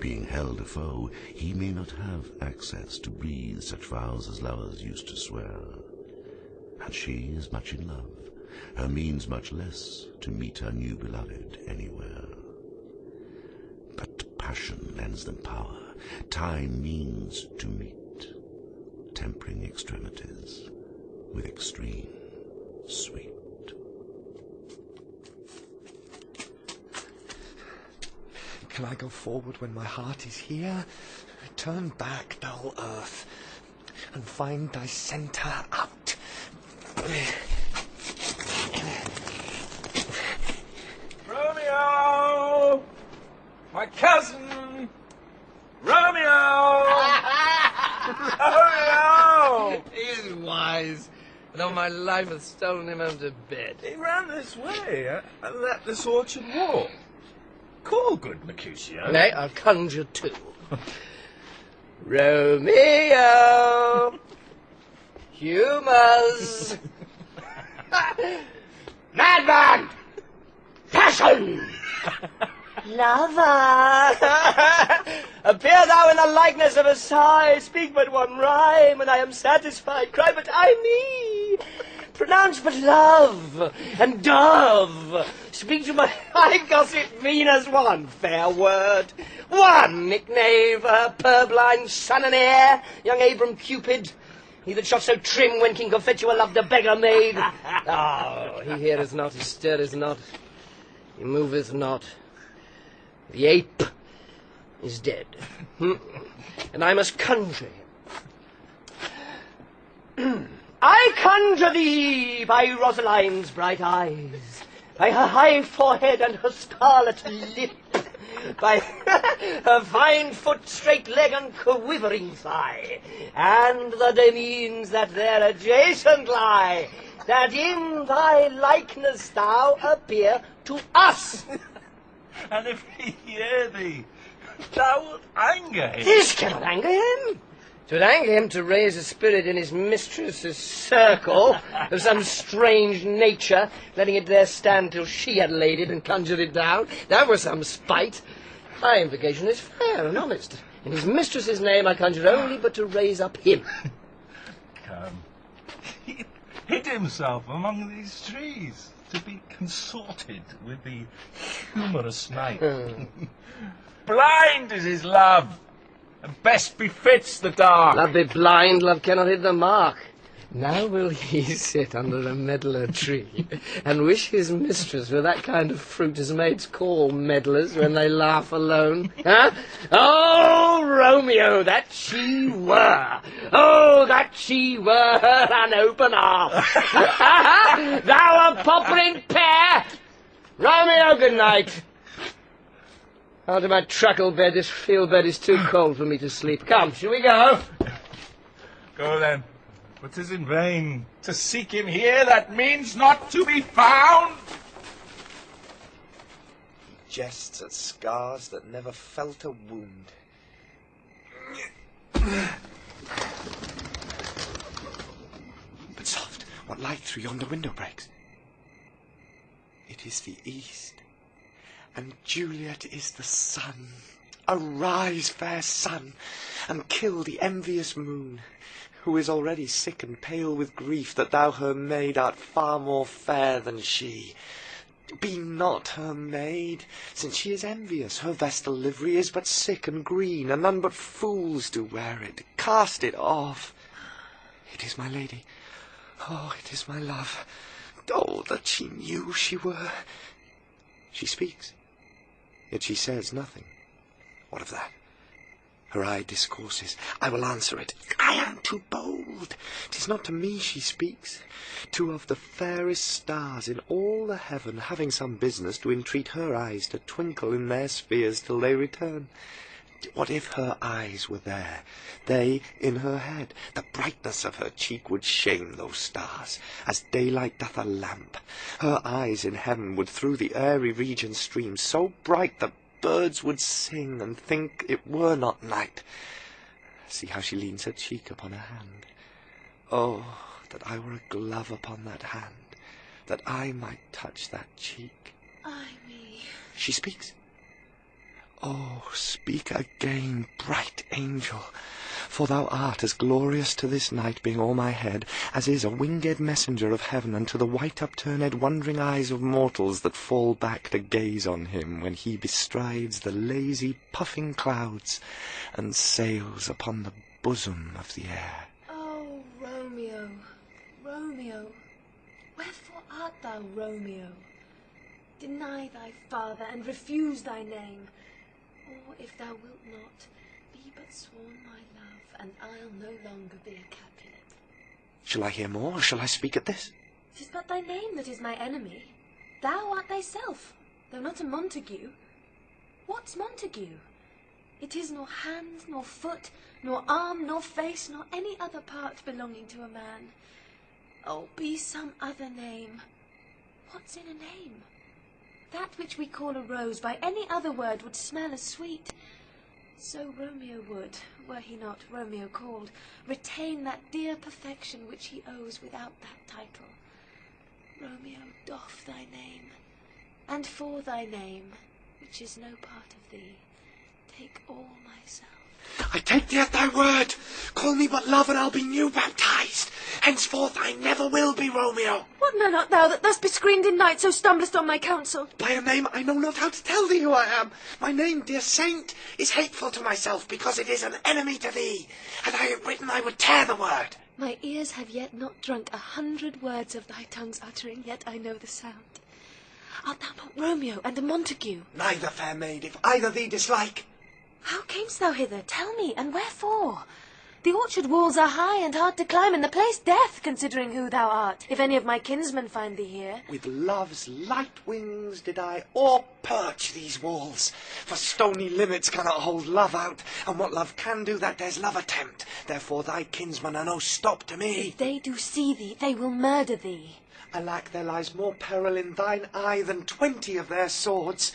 Being held a foe, he may not have access to breathe such vows as lovers used to swear. And she is much in love, her means much less to meet her new beloved anywhere. But passion lends them power, time means to meet, tempering extremities with extreme sweet. Can I go forward when my heart is here? Turn back, dull earth, and find thy centre out. Romeo! My cousin! Romeo! Romeo! He is wise, and all my life hath stolen him home to bed. He ran this way, and let this orchard walk. Call, good Mercutio. Nay, I'll conjure too. Romeo! Humours! Madman! Passion! Lover! Appear thou in the likeness of a sigh, speak but one rhyme, and I am satisfied. Cry but I me! Pronounce but love and dove. Speak to my eye gossip mean as one fair word. One nickname for her purblind son and heir, young Abram Cupid. He that shot so trim when King Cophetua loved a beggar maid. Oh, he heareth not, he stirreth not, he moveth not. The ape is dead, and I must conjure him. I conjure thee by Rosaline's bright eyes, by her high forehead and her scarlet lip, by her fine foot, straight leg, and quivering thigh, and the demesnes that there adjacent lie, that in thy likeness thou appear to us. And if he hear thee, thou wilt anger him. This cannot anger him. 'Twould anger him to raise a spirit in his mistress's circle of some strange nature, letting it there stand till she had laid it and conjured it down. That was some spite. My invocation is fair and honest. In his mistress's name I conjure only but to raise up him. Come. He hid himself among these trees to be consorted with the humorous knight. Blind is his love, and best befits the dark. Love be blind, love cannot hit the mark. Now will he sit under a medlar tree and wish his mistress were that kind of fruit as maids call medlars when they laugh alone? Huh? Oh, Romeo, that she were! Oh, that she were an open arm! Thou a poppering pear! Romeo, good night! Out of my truckle bed, this field bed is too cold for me to sleep. Come, shall we go? Go then. But 'tis in vain to seek him here that means not to be found. He jests at scars that never felt a wound. But soft, what light through yonder window breaks? It is the east, and Juliet is the sun. Arise, fair sun, and kill the envious moon, who is already sick and pale with grief that thou her maid art far more fair than she. Be not her maid, since she is envious. Her vestal livery is but sick and green, and none but fools do wear it. Cast it off. It is my lady. Oh, it is my love. Oh, that she knew she were. She speaks, yet she says nothing. What of that? Her eye discourses. I will answer it. I am too bold. 'Tis not to me she speaks. Two of the fairest stars in all the heaven, having some business, do entreat her eyes to twinkle in their spheres till they return. What if her eyes were there, they in her head? The brightness of her cheek would shame those stars, as daylight doth a lamp. Her eyes in heaven would through the airy region stream, so bright that birds would sing and think it were not night. See how she leans her cheek upon her hand. Oh, that I were a glove upon that hand, that I might touch that cheek. Ay me. She speaks. Oh, speak again, bright angel, For thou art as glorious to this night, being o'er my head, as is a winged messenger of heaven unto the white upturned wondering eyes of mortals that fall back to gaze on him when he bestrides the lazy puffing clouds and sails upon the bosom of the air. Oh, Romeo, Romeo, wherefore art thou Romeo? Deny thy father and refuse thy name, or if thou wilt not, be but sworn my love, and I'll no longer be a Capulet. Shall I hear more, or shall I speak at this? 'Tis but thy name that is my enemy. Thou art thyself, though not a Montague. What's Montague? It is nor hand, nor foot, nor arm, nor face, nor any other part belonging to a man. Oh, be some other name. What's in a name? That which we call a rose by any other word would smell as sweet. So Romeo would, were he not Romeo called, retain that dear perfection which he owes without that title. Romeo, doff thy name, and for thy name, which is no part of thee, take all myself. I take thee at thy word. Call me but love, and I'll be new baptized. Henceforth I never will be Romeo. What man art thou that thus bescreened in night so stumblest on my counsel? By a name I know not how to tell thee who I am. My name, dear saint, is hateful to myself, because it is an enemy to thee. Had I it written, I would tear the word. My ears have yet not drunk 100 words of thy tongue's uttering, yet I know the sound. Art thou not Romeo and a Montague? Neither, fair maid, if either thee dislike. How camest thou hither? Tell me, and wherefore? The orchard walls are high and hard to climb, and the place death, considering who thou art, if any of my kinsmen find thee here. With love's light wings did I o'er-perch these walls, for stony limits cannot hold love out, and what love can do, that dares love attempt. Therefore thy kinsmen are no stop to me. If they do see thee, they will murder thee. Alack, there lies more peril in thine eye than 20 of their swords.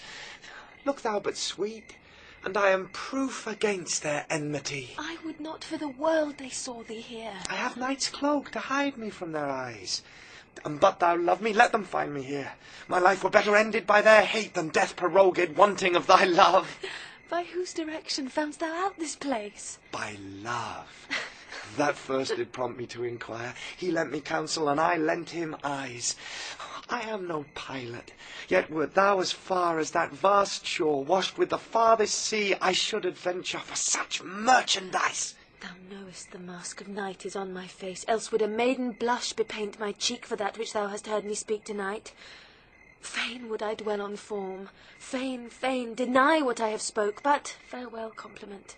Look thou but sweet, and I am proof against their enmity. I would not for the world they saw thee here. I have night's cloak to hide me from their eyes. And but thou love me, let them find me here. My life were better ended by their hate than death prorogued, wanting of thy love. By whose direction foundst thou out this place? By love. That first did prompt me to inquire. He lent me counsel, and I lent him eyes. I am no pilot, yet wert thou as far as that vast shore, washed with the farthest sea, I should adventure for such merchandise. Thou knowest the mask of night is on my face, else would a maiden blush bepaint my cheek for that which thou hast heard me speak tonight. Fain would I dwell on form, fain, deny what I have spoke, but farewell compliment.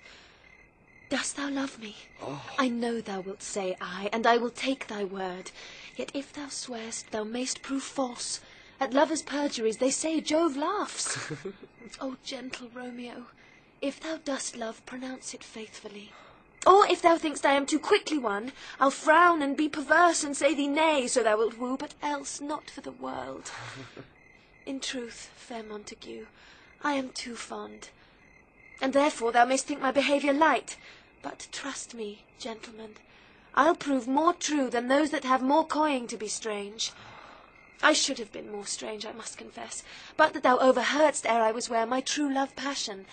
Dost thou love me? Oh. I know thou wilt say aye, and I will take thy word. Yet if thou swear'st, thou mayst prove false. At lovers' perjuries they say Jove laughs. O gentle Romeo, if thou dost love, pronounce it faithfully. Or if thou thinkst I am too quickly won, I'll frown and be perverse and say thee nay, so thou wilt woo, but else not for the world. In truth, fair Montague, I am too fond, and therefore thou mayst think my behaviour light. But trust me, gentlemen, I'll prove more true than those that have more coying to be strange. I should have been more strange, I must confess, but that thou overheardst ere I was ware my true love passion.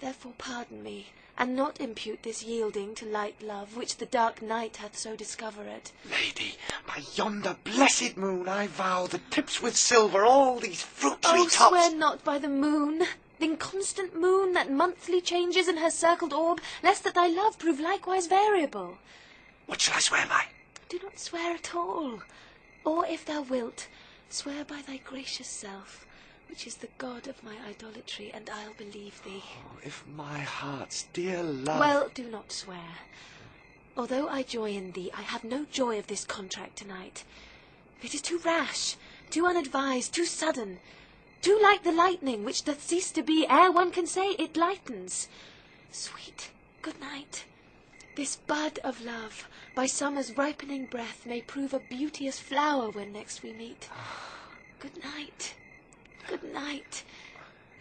Therefore pardon me, and not impute this yielding to light love, which the dark night hath so discovered. Lady, by yonder blessed moon I vow that tips with silver all these fruit tree tops. Swear not by the moon, the inconstant moon that monthly changes in her circled orb, lest that thy love prove likewise variable. What shall I swear by? Do not swear at all. Or, if thou wilt, swear by thy gracious self, which is the god of my idolatry, and I'll believe thee. Oh, if my heart's dear love... Well, do not swear. Although I joy in thee, I have no joy of this contract tonight. It is too rash, too unadvised, too sudden, too like the lightning, which doth cease to be ere one can say it lightens. Sweet, good night. This bud of love, by summer's ripening breath, may prove a beauteous flower when next we meet. Good night, good night.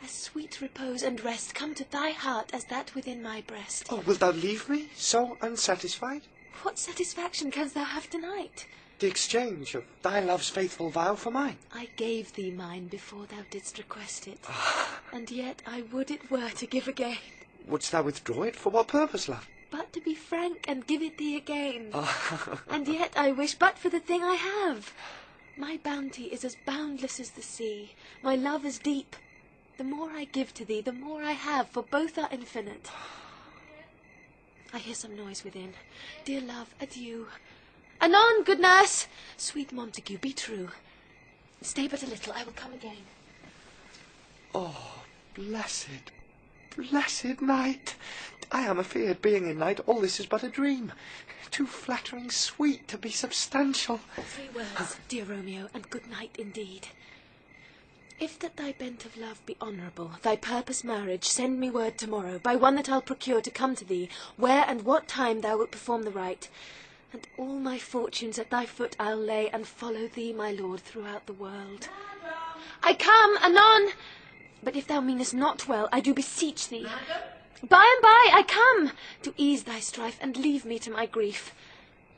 As sweet repose and rest come to thy heart as that within my breast. Oh, wilt thou leave me, so unsatisfied? What satisfaction canst thou have tonight? The exchange of thy love's faithful vow for mine. I gave thee mine before thou didst request it, and yet I would it were to give again. Wouldst thou withdraw it? For what purpose, love? but to be frank and give it thee again. And yet I wish but for the thing I have. My bounty is as boundless as the sea, my love as deep. The more I give to thee, the more I have, for both are infinite. I hear some noise within. Dear love, adieu. Anon, good nurse. Sweet Montague, be true. Stay but a little, I will come again. Oh, blessed, blessed night. I am afeard, being in night, all this is but a dream. Too flattering sweet to be substantial. 3 words, dear Romeo, and good night indeed. If that thy bent of love be honourable, thy purpose marriage, send me word tomorrow, by one that I'll procure to come to thee, where and what time thou wilt perform the rite. And all my fortunes at thy foot I'll lay, and follow thee, my lord, throughout the world. I come, anon! But if thou meanest not well, I do beseech thee. By and by I come, to ease thy strife, and leave me to my grief.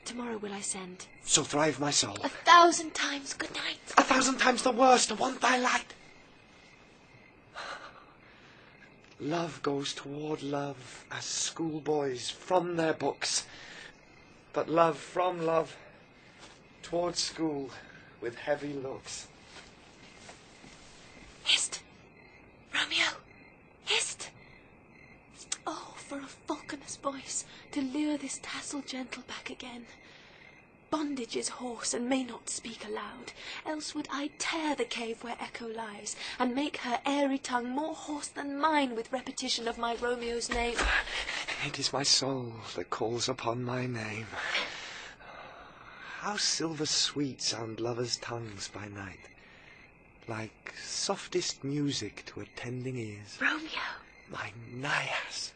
Tomorrow will I send. So thrive my soul. 1,000 times good night. 1,000 times the worst to want thy light. Love goes toward love as schoolboys from their books, but love from love toward school with heavy looks. Hist! Romeo! Hist! Oh, for a falconer's voice to lure this tassel gentle back again. Bondage is hoarse and may not speak aloud, else would I tear the cave where Echo lies, and make her airy tongue more hoarse than mine with repetition of my Romeo's name. It is my soul that calls upon my name. How silver sweet sound lovers' tongues by night, like softest music to attending ears. Romeo! My Naias!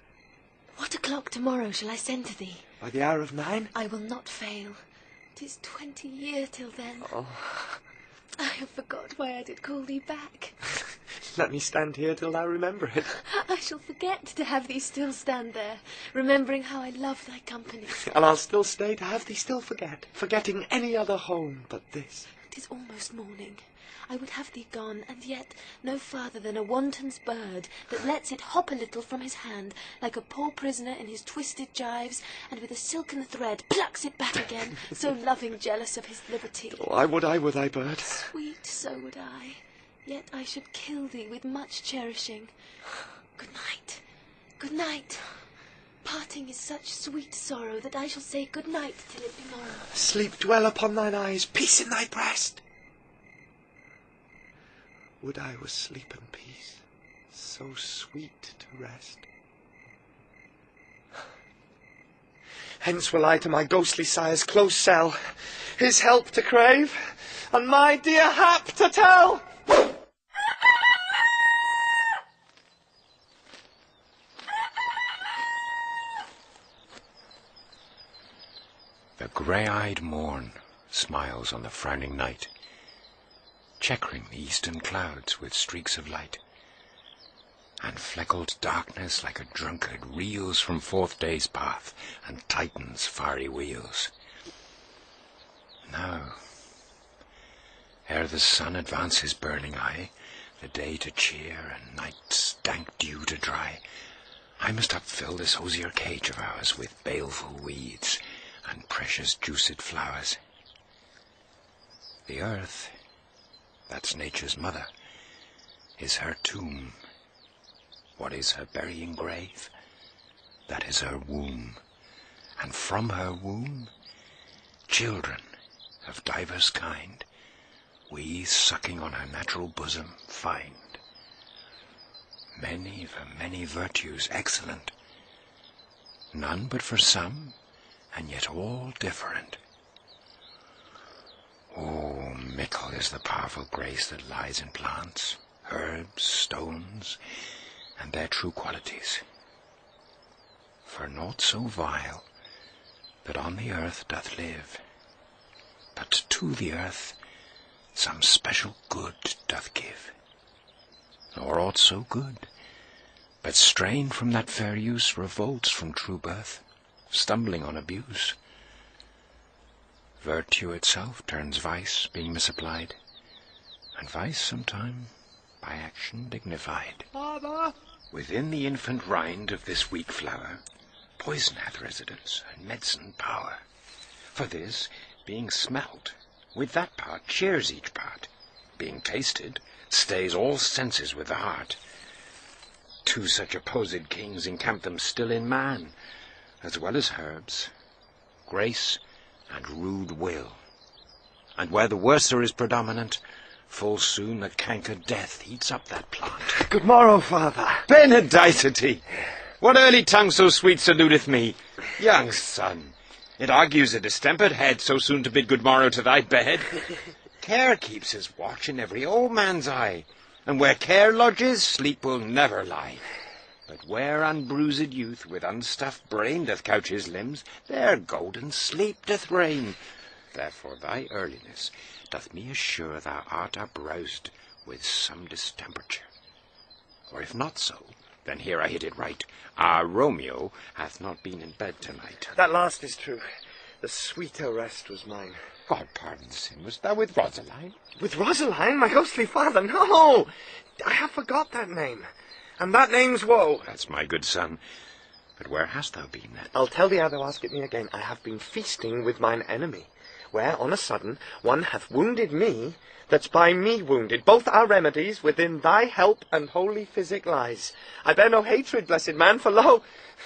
What o'clock tomorrow shall I send to thee? By the hour of 9? I will not fail. 'Tis 20 year till then. Oh. I have forgot why I did call thee back. Let me stand here till thou remember it. I shall forget to have thee still stand there, remembering how I love thy company. And I'll still stay to have thee still forget, forgetting any other home but this. 'Tis almost morning. I would have thee gone, and yet no farther than a wanton's bird that lets it hop a little from his hand, like a poor prisoner in his twisted gyves, and with a silken thread plucks it back again, so loving jealous of his liberty. Oh, I would I were thy bird. Sweet, so would I. Yet I should kill thee with much cherishing. Good night. Good night. Parting is such sweet sorrow that I shall say good night till it be morrow. Sleep dwell upon thine eyes, peace in thy breast. Would I were sleep and peace, so sweet to rest. Hence will I to my ghostly sire's close cell, his help to crave, and my dear hap to tell. The grey-eyed morn smiles on the frowning night, checkering the eastern clouds with streaks of light, and fleckled darkness like a drunkard reels from forth day's path and tightens fiery wheels. Now, ere the sun advance his burning eye, the day to cheer and night's dank dew to dry, I must upfill this osier cage of ours with baleful weeds and precious juiced flowers. The earth, that's nature's mother, is her tomb. What is her burying grave? That is her womb. And from her womb, children of divers kind, we sucking on her natural bosom find. Many for many virtues excellent, none but for some, and yet all different. Oh, mickle is the powerful grace that lies in plants, herbs, stones, and their true qualities. For naught so vile that on the earth doth live, but to the earth some special good doth give. Nor aught so good, but strained from that fair use revolts from true birth, stumbling on abuse. Virtue itself turns vice, being misapplied, and vice sometime by action dignified. Father! Within the infant rind of this weak flower poison hath residence, and medicine power. For this, being smelt, with that part cheers each part. Being tasted, stays all senses with the heart. Two such opposed kings encamp them still in man, as well as herbs, grace and rude will. And where the worser is predominant, full soon the canker death eats up that plant. Good morrow, father. Benedicity! What early tongue so sweet saluteth me? Young son, it argues a distempered head so soon to bid good morrow to thy bed. Care keeps his watch in every old man's eye, and where care lodges, sleep will never lie. But where unbruised youth with unstuffed brain doth couch his limbs, there golden sleep doth reign. Therefore thy earliness doth me assure thou art uproused with some distemperature. Or if not so, then here I hit it right. Our Romeo hath not been in bed tonight. That last is true. The sweeter rest was mine. God pardon sin, wast thou with Rosaline? With Rosaline, my ghostly father? No! I have forgot that name. And that name's woe. That's my good son. But where hast thou been then? I'll tell thee ere thou ask it me again. I have been feasting with mine enemy, where on a sudden one hath wounded me, that's by me wounded. Both our remedies within thy help and holy physic lies. I bear no hatred, blessed man, for lo,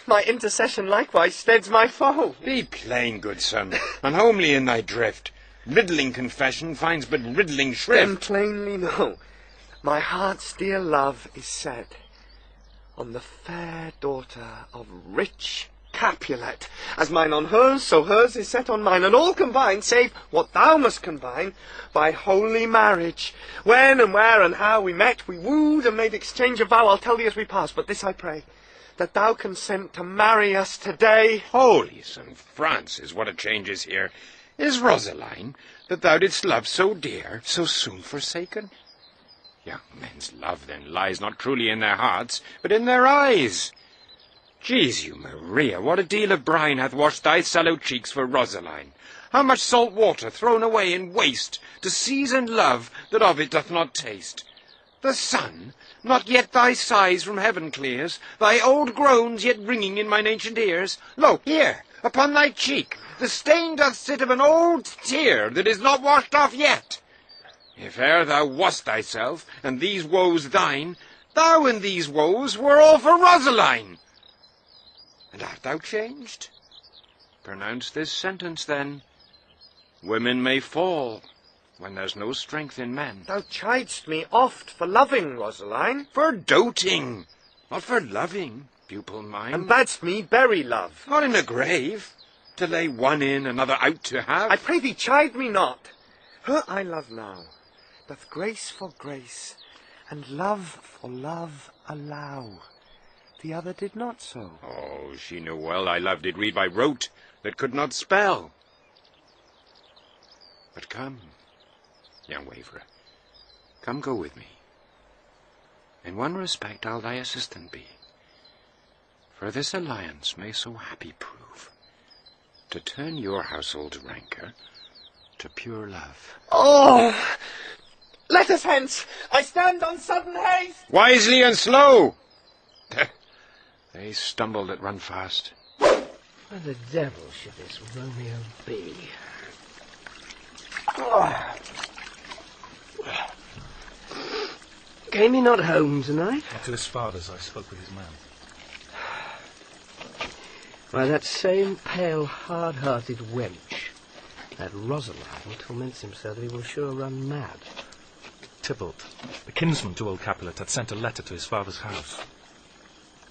my intercession likewise steads my foe. Be plain, good son, and homely in thy drift. Riddling confession finds but riddling shrift. Then plainly know, my heart's dear love is set on the fair daughter of rich Capulet. As mine on hers, so hers is set on mine, and all combined, save what thou must combine, by holy marriage. When and where and how we met, we wooed and made exchange of vow, I'll tell thee as we pass, but this I pray, that thou consent to marry us today. Holy St. Francis, what a change is here! Is Rosaline, that thou didst love so dear, so soon forsaken? Young men's love then lies not truly in their hearts, but in their eyes. Jesu Maria, what a deal of brine hath washed thy sallow cheeks for Rosaline! How much salt water thrown away in waste, to season love that of it doth not taste! The sun, not yet thy sighs from heaven clears, thy old groans yet ringing in mine ancient ears. Lo, here, upon thy cheek, the stain doth sit of an old tear that is not washed off yet. If e'er thou wast thyself, and these woes thine, thou and these woes were all for Rosaline. And art thou changed? Pronounce this sentence, then. Women may fall when there's no strength in men. Thou chidest me oft for loving, Rosaline. For doting, not for loving, pupil mine. And bad'st me bury love. Not in a grave, to lay one in, another out to have. I pray thee, chide me not. Her I love now doth grace for grace, and love for love allow. The other did not so. Oh, she knew well I love did read by rote, that could not spell. But come, young waverer, come go with me. In one respect I'll thy assistant be, for this alliance may so happy prove, to turn your household's rancour to pure love. Oh! Let us hence! I stand on sudden haste! Wisely and slow! They stumble that run fast. Where the devil should this Romeo be? Oh. Came he not home tonight? To his father's, I spoke with his man. Why, that same pale, hard-hearted wench, that Rosaline, torments him so that he will sure run mad. Tybalt, the kinsman to old Capulet, had sent a letter to his father's house.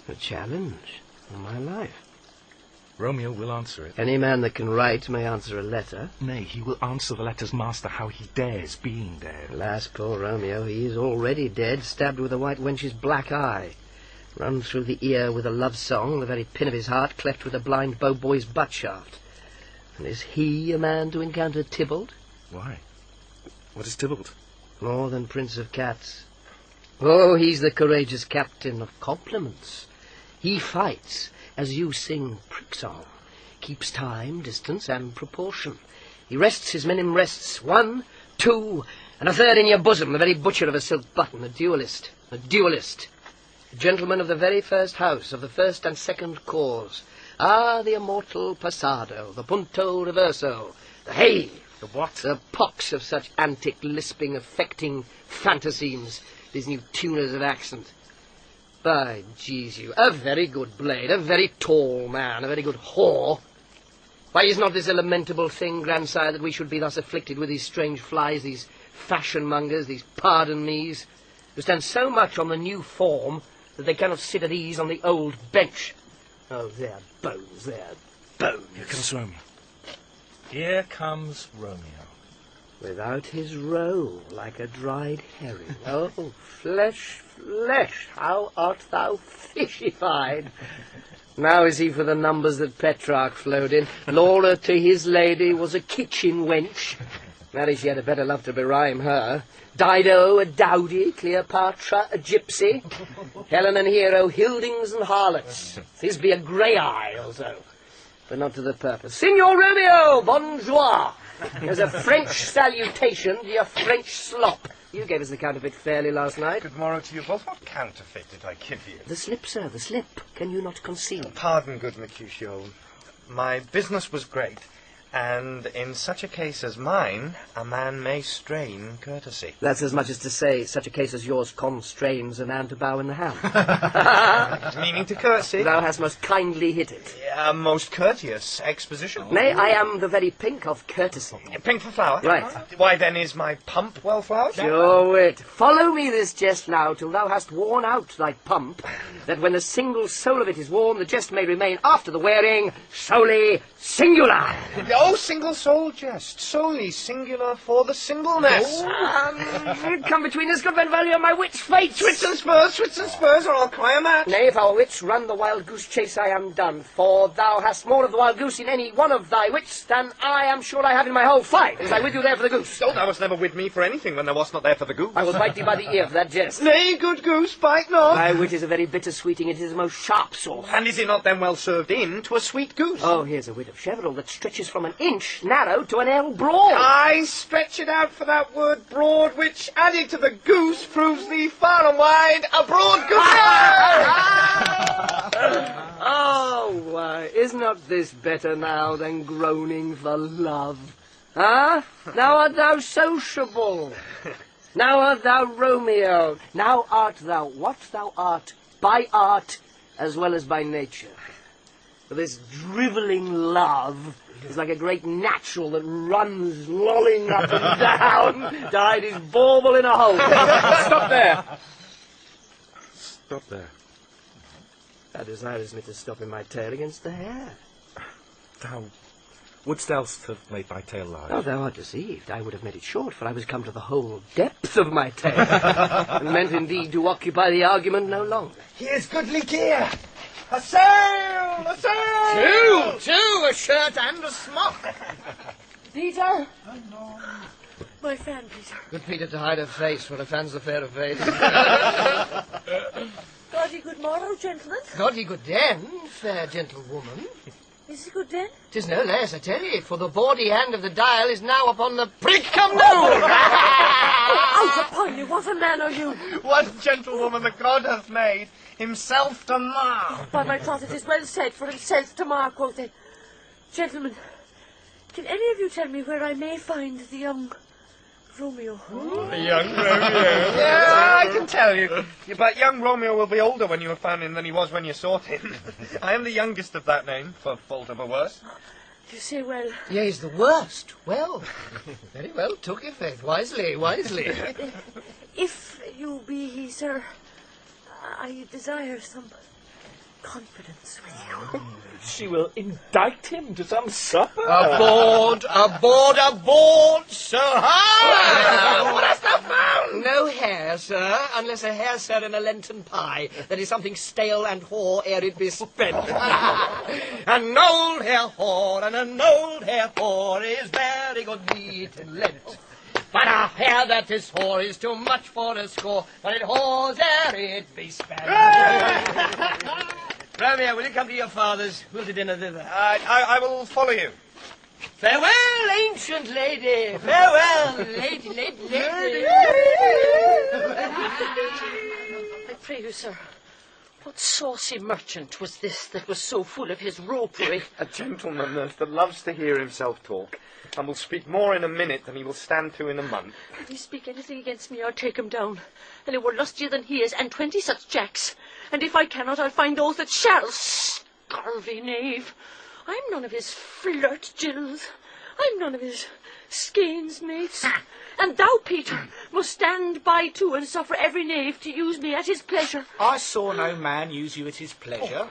A challenge, on my life. Romeo will answer it. Any man that can write may answer a letter. Nay, he will answer the letter's master how he dares, being dead. Alas, poor Romeo, he is already dead, stabbed with a white wench's black eye. Run through the ear with a love song, the very pin of his heart cleft with a blind bow boy's butt shaft. And is he a man to encounter Tybalt? Why? What is Tybalt? More than Prince of Cats. Oh, he's the courageous captain of compliments. He fights as you sing prick song, keeps time, distance, and proportion. He rests his men in rests, 1, 2, and a third in your bosom, the very butcher of a silk button, a duellist, a gentleman of the very first house, of the first and second cause, Ah, the immortal passado, the punto reverso, the hey, the what? The pox of such antic, lisping, affecting fantasemes, these new tuners of accent. By Jesu, a very good blade, a very tall man, a very good whore. Why, is not this a lamentable thing, grandsire, that we should be thus afflicted with these strange flies, these fashion-mongers, these pardon-me's, who stand so much on the new form that they cannot sit at ease on the old bench? Oh, their bones, their bones. Here comes Romeo. Here comes Romeo. Without his roe, like a dried herring. Oh, flesh, flesh, how art thou fishified? Now is he for the numbers that Petrarch flowed in. Laura to his lady was a kitchen wench. Marry, she had a better love to berhyme her. Dido, a dowdy, Cleopatra, a gypsy. Helen and Hero, Hildings and harlots. Thisbe, a grey-eye also, but not to the purpose. Signor Romeo, bonjour. There's a French salutation to your French slop. You gave us the counterfeit fairly last night. Good morrow to you both. What counterfeit did I give you? The slip, sir, the slip. Can you not conceive? Pardon, good Mercutio. My business was great, and in such a case as mine, a man may strain courtesy. That's as much as to say, such a case as yours constrains a man to bow in the hand. Meaning to courtesy? Thou hast most kindly hit it. A most courteous exposition. Nay, I am the very pink of courtesy. Pink for flower? Right. Why, then, is my pump well flowered? Sure wit. Follow me this jest now, till thou hast worn out thy pump, that when the single soul of it is worn, the jest may remain after the wearing solely singular. Oh, single soul jest, solely singular for the singleness. Come between us, good Benvolio, my wit's fate. Swits and spurs, or I'll cry a match. Nay, if our wits run the wild goose chase, I am done, for thou hast more of the wild goose in any one of thy wits than I am sure I have in my whole fight. Was I with you there for the goose? Oh, thou wast never with me for anything when thou wast not there for the goose. I will bite thee by the ear for that jest. Nay, good goose, bite not. My wit is a very bitter sweeting, it is a most sharp sauce. And is it not then well served in to a sweet goose? Oh, here's a wit of Cheverel that stretches from an inch narrow to an ell broad. I stretch it out for that word broad, which, added to the goose, proves thee far and wide a broad goose. Oh, why, is not this better now than groaning for love? Ah? Now art thou sociable. Now art thou Romeo. Now art thou what thou art, by art as well as by nature. For this drivelling love is like a great natural that runs lolling up and down to hide his bauble in a hole. Stop there. Stop there. Thou desirest me to stop in my tail against the hair. Thou wouldst else have made my tail large. Oh, thou art deceived. I would have made it short, for I was come to the whole depth of my tail, and meant indeed to occupy the argument no longer. Here's goodly gear. A sail! A sail! Two, a shirt and a smock. Peter! My fan, Peter. Good Peter to hide her face, for a fan's the fair of face. God ye good morrow, gentlemen. God ye good den, fair gentlewoman. Is it good den? 'Tis no less, I tell ye, for the bawdy hand of the dial is now upon the prick come noon. Out upon you, what a man are you? What gentlewoman the God hath made, himself to mar. By my troth, it is well said, for himself to mar, quoth they. Gentlemen, can any of you tell me where I may find the young Romeo? The young Romeo. Yeah, I can tell you. But young Romeo will be older when you have found him than he was when you sought him. I am the youngest of that name, for fault of a worse. You say well. Yea, he's the worst. Well, very well took your faith. Wisely, wisely. If you be he, sir, I desire some confidence with you. She will indict him to some supper. Aboard, aboard, aboard, sir. Ha! What hast thou found? No hair, sir, unless a hair, sir, in a Lenten pie. That is something stale and hoar ere it be spent. An old hair whore and an old hair whore is very good meat in Lent. But a hair that is hoar is too much for a score, but it whores ere it be spent. Romeo, will you come to your father's? We'll to dinner thither. I will follow you. Farewell, ancient lady. Farewell, lady. I pray you, sir, What saucy merchant was this that was so full of his ropery? A gentleman, nurse, that loves to hear himself talk, and will speak more in a minute than he will stand to in a month. If he speak anything against me, I'll take him down. And it were lustier than he is, and 20 such jacks. And if I cannot, I'll find those that shall. Scurvy knave. I'm none of his flirt jills. I'm none of his skeins mates. And thou, Peter, must stand by too and suffer every knave to use me at his pleasure. I saw no man use you at his pleasure.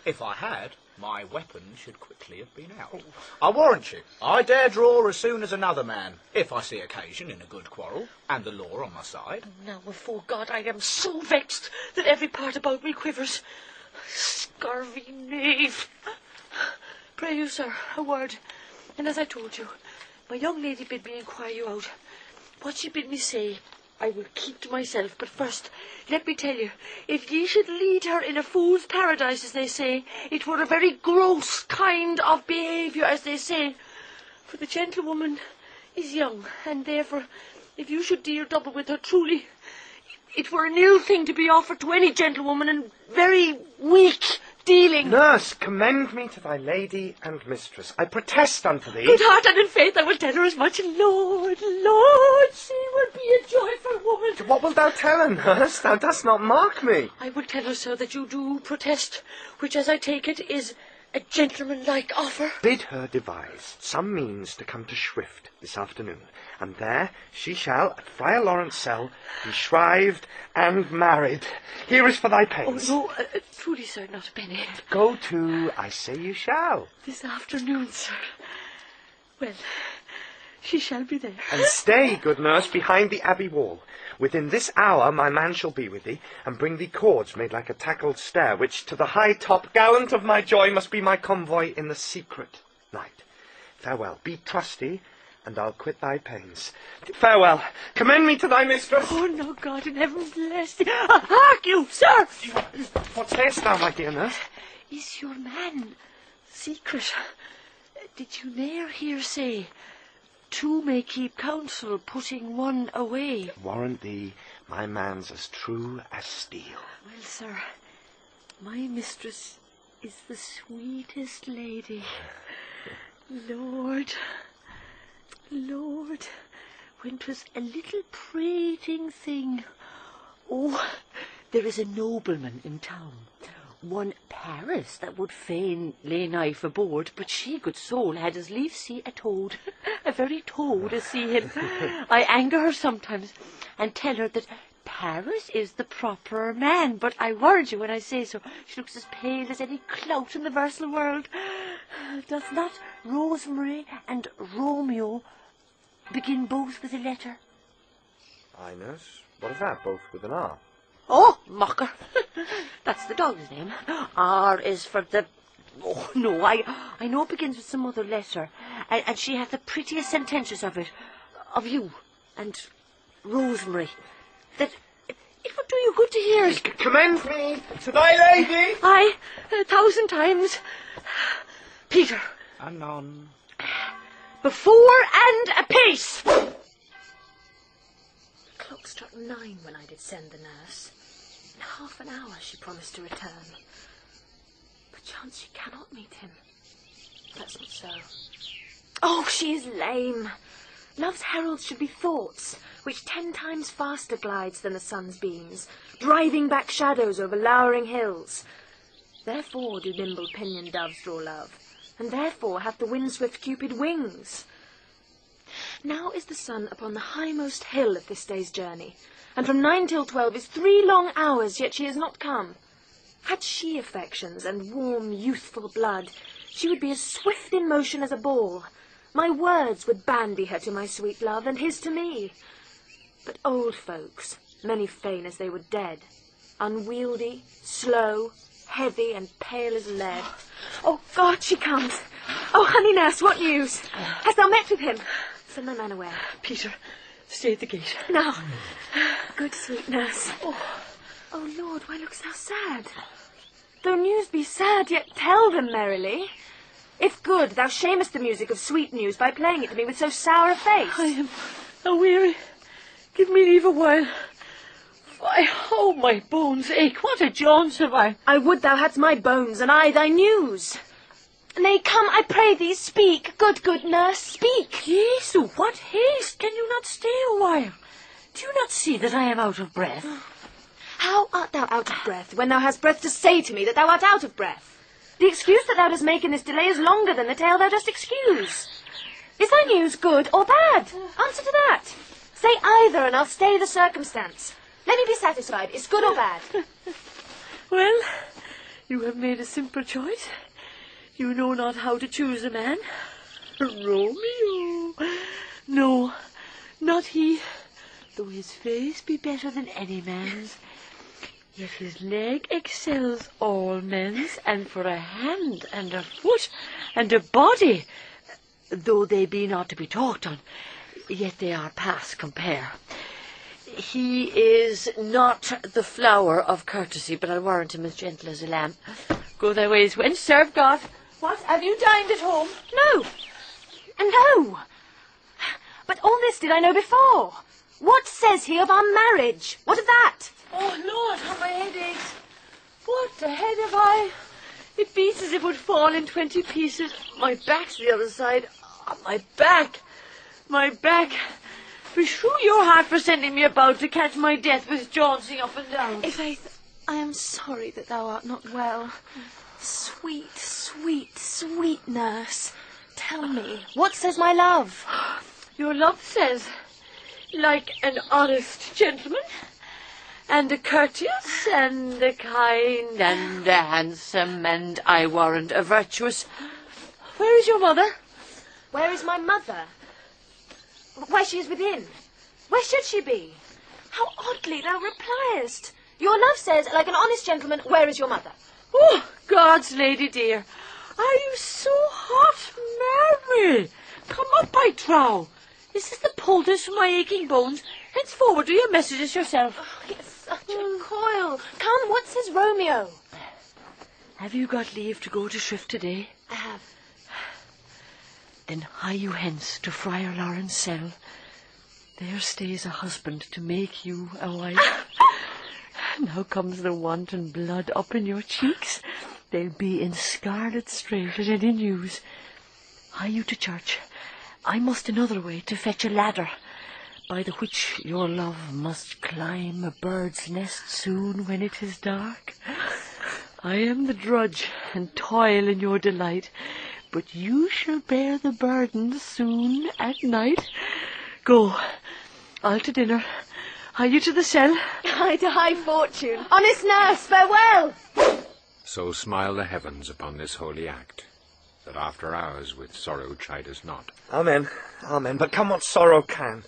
If I had, my weapon should quickly have been out. I warrant you, I dare draw as soon as another man, if I see occasion in a good quarrel, and the law on my side. Now, before God, I am so vexed that every part about me quivers. Scurvy knave. Pray you, sir, a word. And as I told you, my young lady bid me inquire you out. What she bid me say, I will keep to myself. But first, let me tell you, if ye should lead her in a fool's paradise, as they say, it were a very gross kind of behaviour, as they say. For the gentlewoman is young, and therefore, if you should deal double with her, truly, it were an ill thing to be offered to any gentlewoman, and very weak dealing. Nurse, commend me to thy lady and mistress. I protest unto thee. Good heart and in faith I will tell her as much. Lord, Lord, she will be a joyful woman. What wilt thou tell her, nurse? Thou dost not mark me. I will tell her, sir, that you do protest, which, as I take it, is a gentlemanlike offer. Bid her devise some means to come to Shrift this afternoon, and there she shall, at Friar Lawrence' cell, be shrived and married. Here is for thy pains. Oh, no, truly, sir, not a penny. Go to, I say you shall. This afternoon, sir. Well, she shall be there. And stay, good nurse, behind the abbey wall. Within this hour my man shall be with thee, and bring thee cords made like a tackled stair, which to the high top gallant of my joy must be my convoy in the secret night. Farewell, be trusty, and I'll quit thy pains. Farewell, commend me to thy mistress. Oh, no, God in heaven bless thee. Hark you, sir! What sayest thou, my dear nurse? Is your man secret? Did you ne'er hear say, two may keep counsel, putting one away? Warrant thee, my man's as true as steel. Well, sir, my mistress is the sweetest lady. Lord, Lord, when 'twas a little prating thing. Oh, there is a nobleman in town, one Paris, that would fain lay knife aboard, but she, good soul, had as lief see a toad, a very toad, as see him. I anger her sometimes, and tell her that Paris is the proper man, but I warrant you when I say so, she looks as pale as any clout in the versal world. Doth not Rosemary and Romeo begin both with a letter? Aye, nurse. What is that, both with an R? Oh, mocker. That's the dog's name. R is for the... Oh, no, I know it begins with some other letter. And she hath the prettiest sentences of it. Of you and Rosemary. That it would do you good to hear. Commend me to thy lady. Aye, 1,000 times. Peter. Anon. Before and apace. The clock struck 9 when I did send the nurse. In half an hour she promised to return. Perchance she cannot meet him. That's not so. Oh, she is lame. Love's heralds should be thoughts, which 10 times faster glides than the sun's beams, driving back shadows over lowering hills. Therefore do nimble pinioned doves draw love, and therefore hath the wind-swift Cupid wings. Now is the sun upon the highmost hill of this day's journey, and from 9 till 12 is 3 long hours, yet she is not come. Had she affections and warm, youthful blood, she would be as swift in motion as a ball. My words would bandy her to my sweet love, and his to me. But old folks, many fain as they were dead, unwieldy, slow, heavy, and pale as lead. Oh, God, she comes. Oh, honey nurse, what news? Hast thou met with him? Send my man away. Peter, stay at the gate. Now, good sweet nurse. Oh, Lord, why look'st thou sad? Though news be sad, yet tell them merrily. If good, thou shamest the music of sweet news by playing it to me with so sour a face. I am a-weary. Give me leave a while. Why, oh, my bones ache. What a jaunce have I. I would thou hadst my bones, and I thy news. Nay, come, I pray thee, speak. Good nurse, speak. Jesu, what haste! Can you not stay a while? Do you not see that I am out of breath? How art thou out of breath, when thou hast breath to say to me that thou art out of breath? The excuse that thou dost make in this delay is longer than the tale thou dost excuse. Is thy news good or bad? Answer to that. Say either, and I'll stay the circumstance. Let me be satisfied. Is good or bad? Well, you have made a simple choice. You know not how to choose a man. Romeo. No, not he. Though his face be better than any man's, yet his leg excels all men's, and for a hand and a foot and a body, though they be not to be talked on, yet they are past compare. He is not the flower of courtesy, but I'll warrant him as gentle as a lamb. Go thy ways, wench, serve God. What, have you dined at home? No. And no. But all this did I know before. What says he of our marriage? What of that? Oh, Lord, how my head aches. What a head have I? It beats as if it would fall in 20 pieces. My back's the other side. Oh, my back. My back. Beshrew your heart for sending me about to catch my death with jauncing up and down. Faith, I am sorry that thou art not well. Sweet, sweet, sweet nurse, tell me, what says my love? Your love says, like an honest gentleman, and a courteous, and a kind, and a handsome, and I warrant a virtuous. Where is your mother? Where is my mother? Why, she is within. Where should she be? How oddly thou repliest. Your love says, like an honest gentleman, where is your mother? Oh, God's lady dear, are you so hot, Mary? Come up, I trow. Is this the poultice for my aching bones? Henceforward do your messages yourself. Oh, it's such a coil. Come, what says Romeo? Have you got leave to go to shrift today? I have. Then hie you hence to Friar Lawrence's cell. There stays a husband to make you a wife. Now comes the wanton blood up in your cheeks. They'll be in scarlet straight at any news. Hie you to church. I must another way to fetch a ladder, by the which your love must climb a bird's nest soon when it is dark. I am the drudge and toil in your delight, but you shall bear the burden soon at night. Go, I'll to dinner. Hie you to the cell. Hie to high fortune. Honest nurse, farewell. So smile the heavens upon this holy act, that after hours with sorrow chide us not. Amen, amen. But come what sorrow can,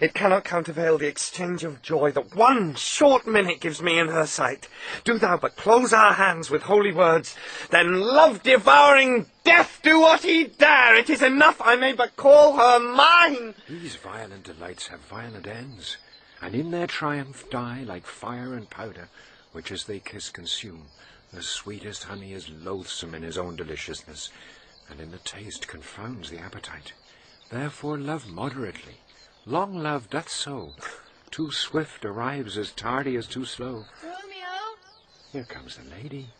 it cannot countervail the exchange of joy that one short minute gives me in her sight. Do thou but close our hands with holy words, then love-devouring death do what he dare. It is enough I may but call her mine. These violent delights have violent ends, and in their triumph die like fire and powder, which as they kiss consume. The sweetest honey is loathsome in his own deliciousness, and in the taste confounds the appetite. Therefore love moderately. Long love doth so. Too swift arrives as tardy as too slow. Romeo! Here comes the lady.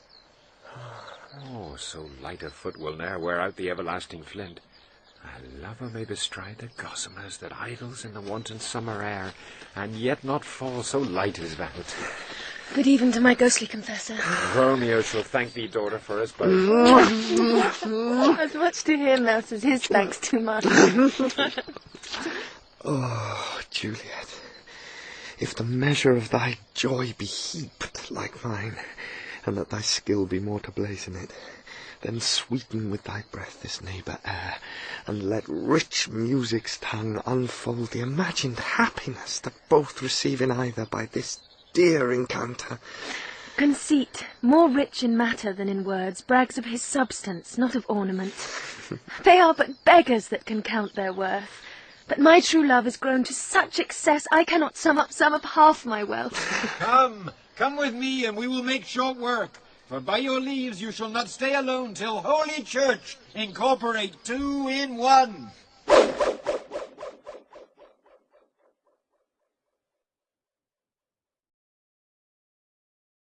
Oh, so light a foot will ne'er wear out the everlasting flint. A lover may bestride the gossamers that idles in the wanton summer air, and yet not fall, so light is that. Good even to my ghostly confessor. Romeo shall thank thee, daughter, for us both. As much to him else as his thanks to mine. Oh, Juliet, if the measure of thy joy be heaped like mine, and that thy skill be more to blazon it, then sweeten with thy breath this neighbour air, and let rich music's tongue unfold the imagined happiness that both receive in either by this dear encounter. Conceit, more rich in matter than in words, brags of his substance, not of ornament. They are but beggars that can count their worth. But my true love has grown to such excess, I cannot sum up half my wealth. Come with me, and we will make short work. For by your leaves you shall not stay alone till Holy Church incorporate two in one.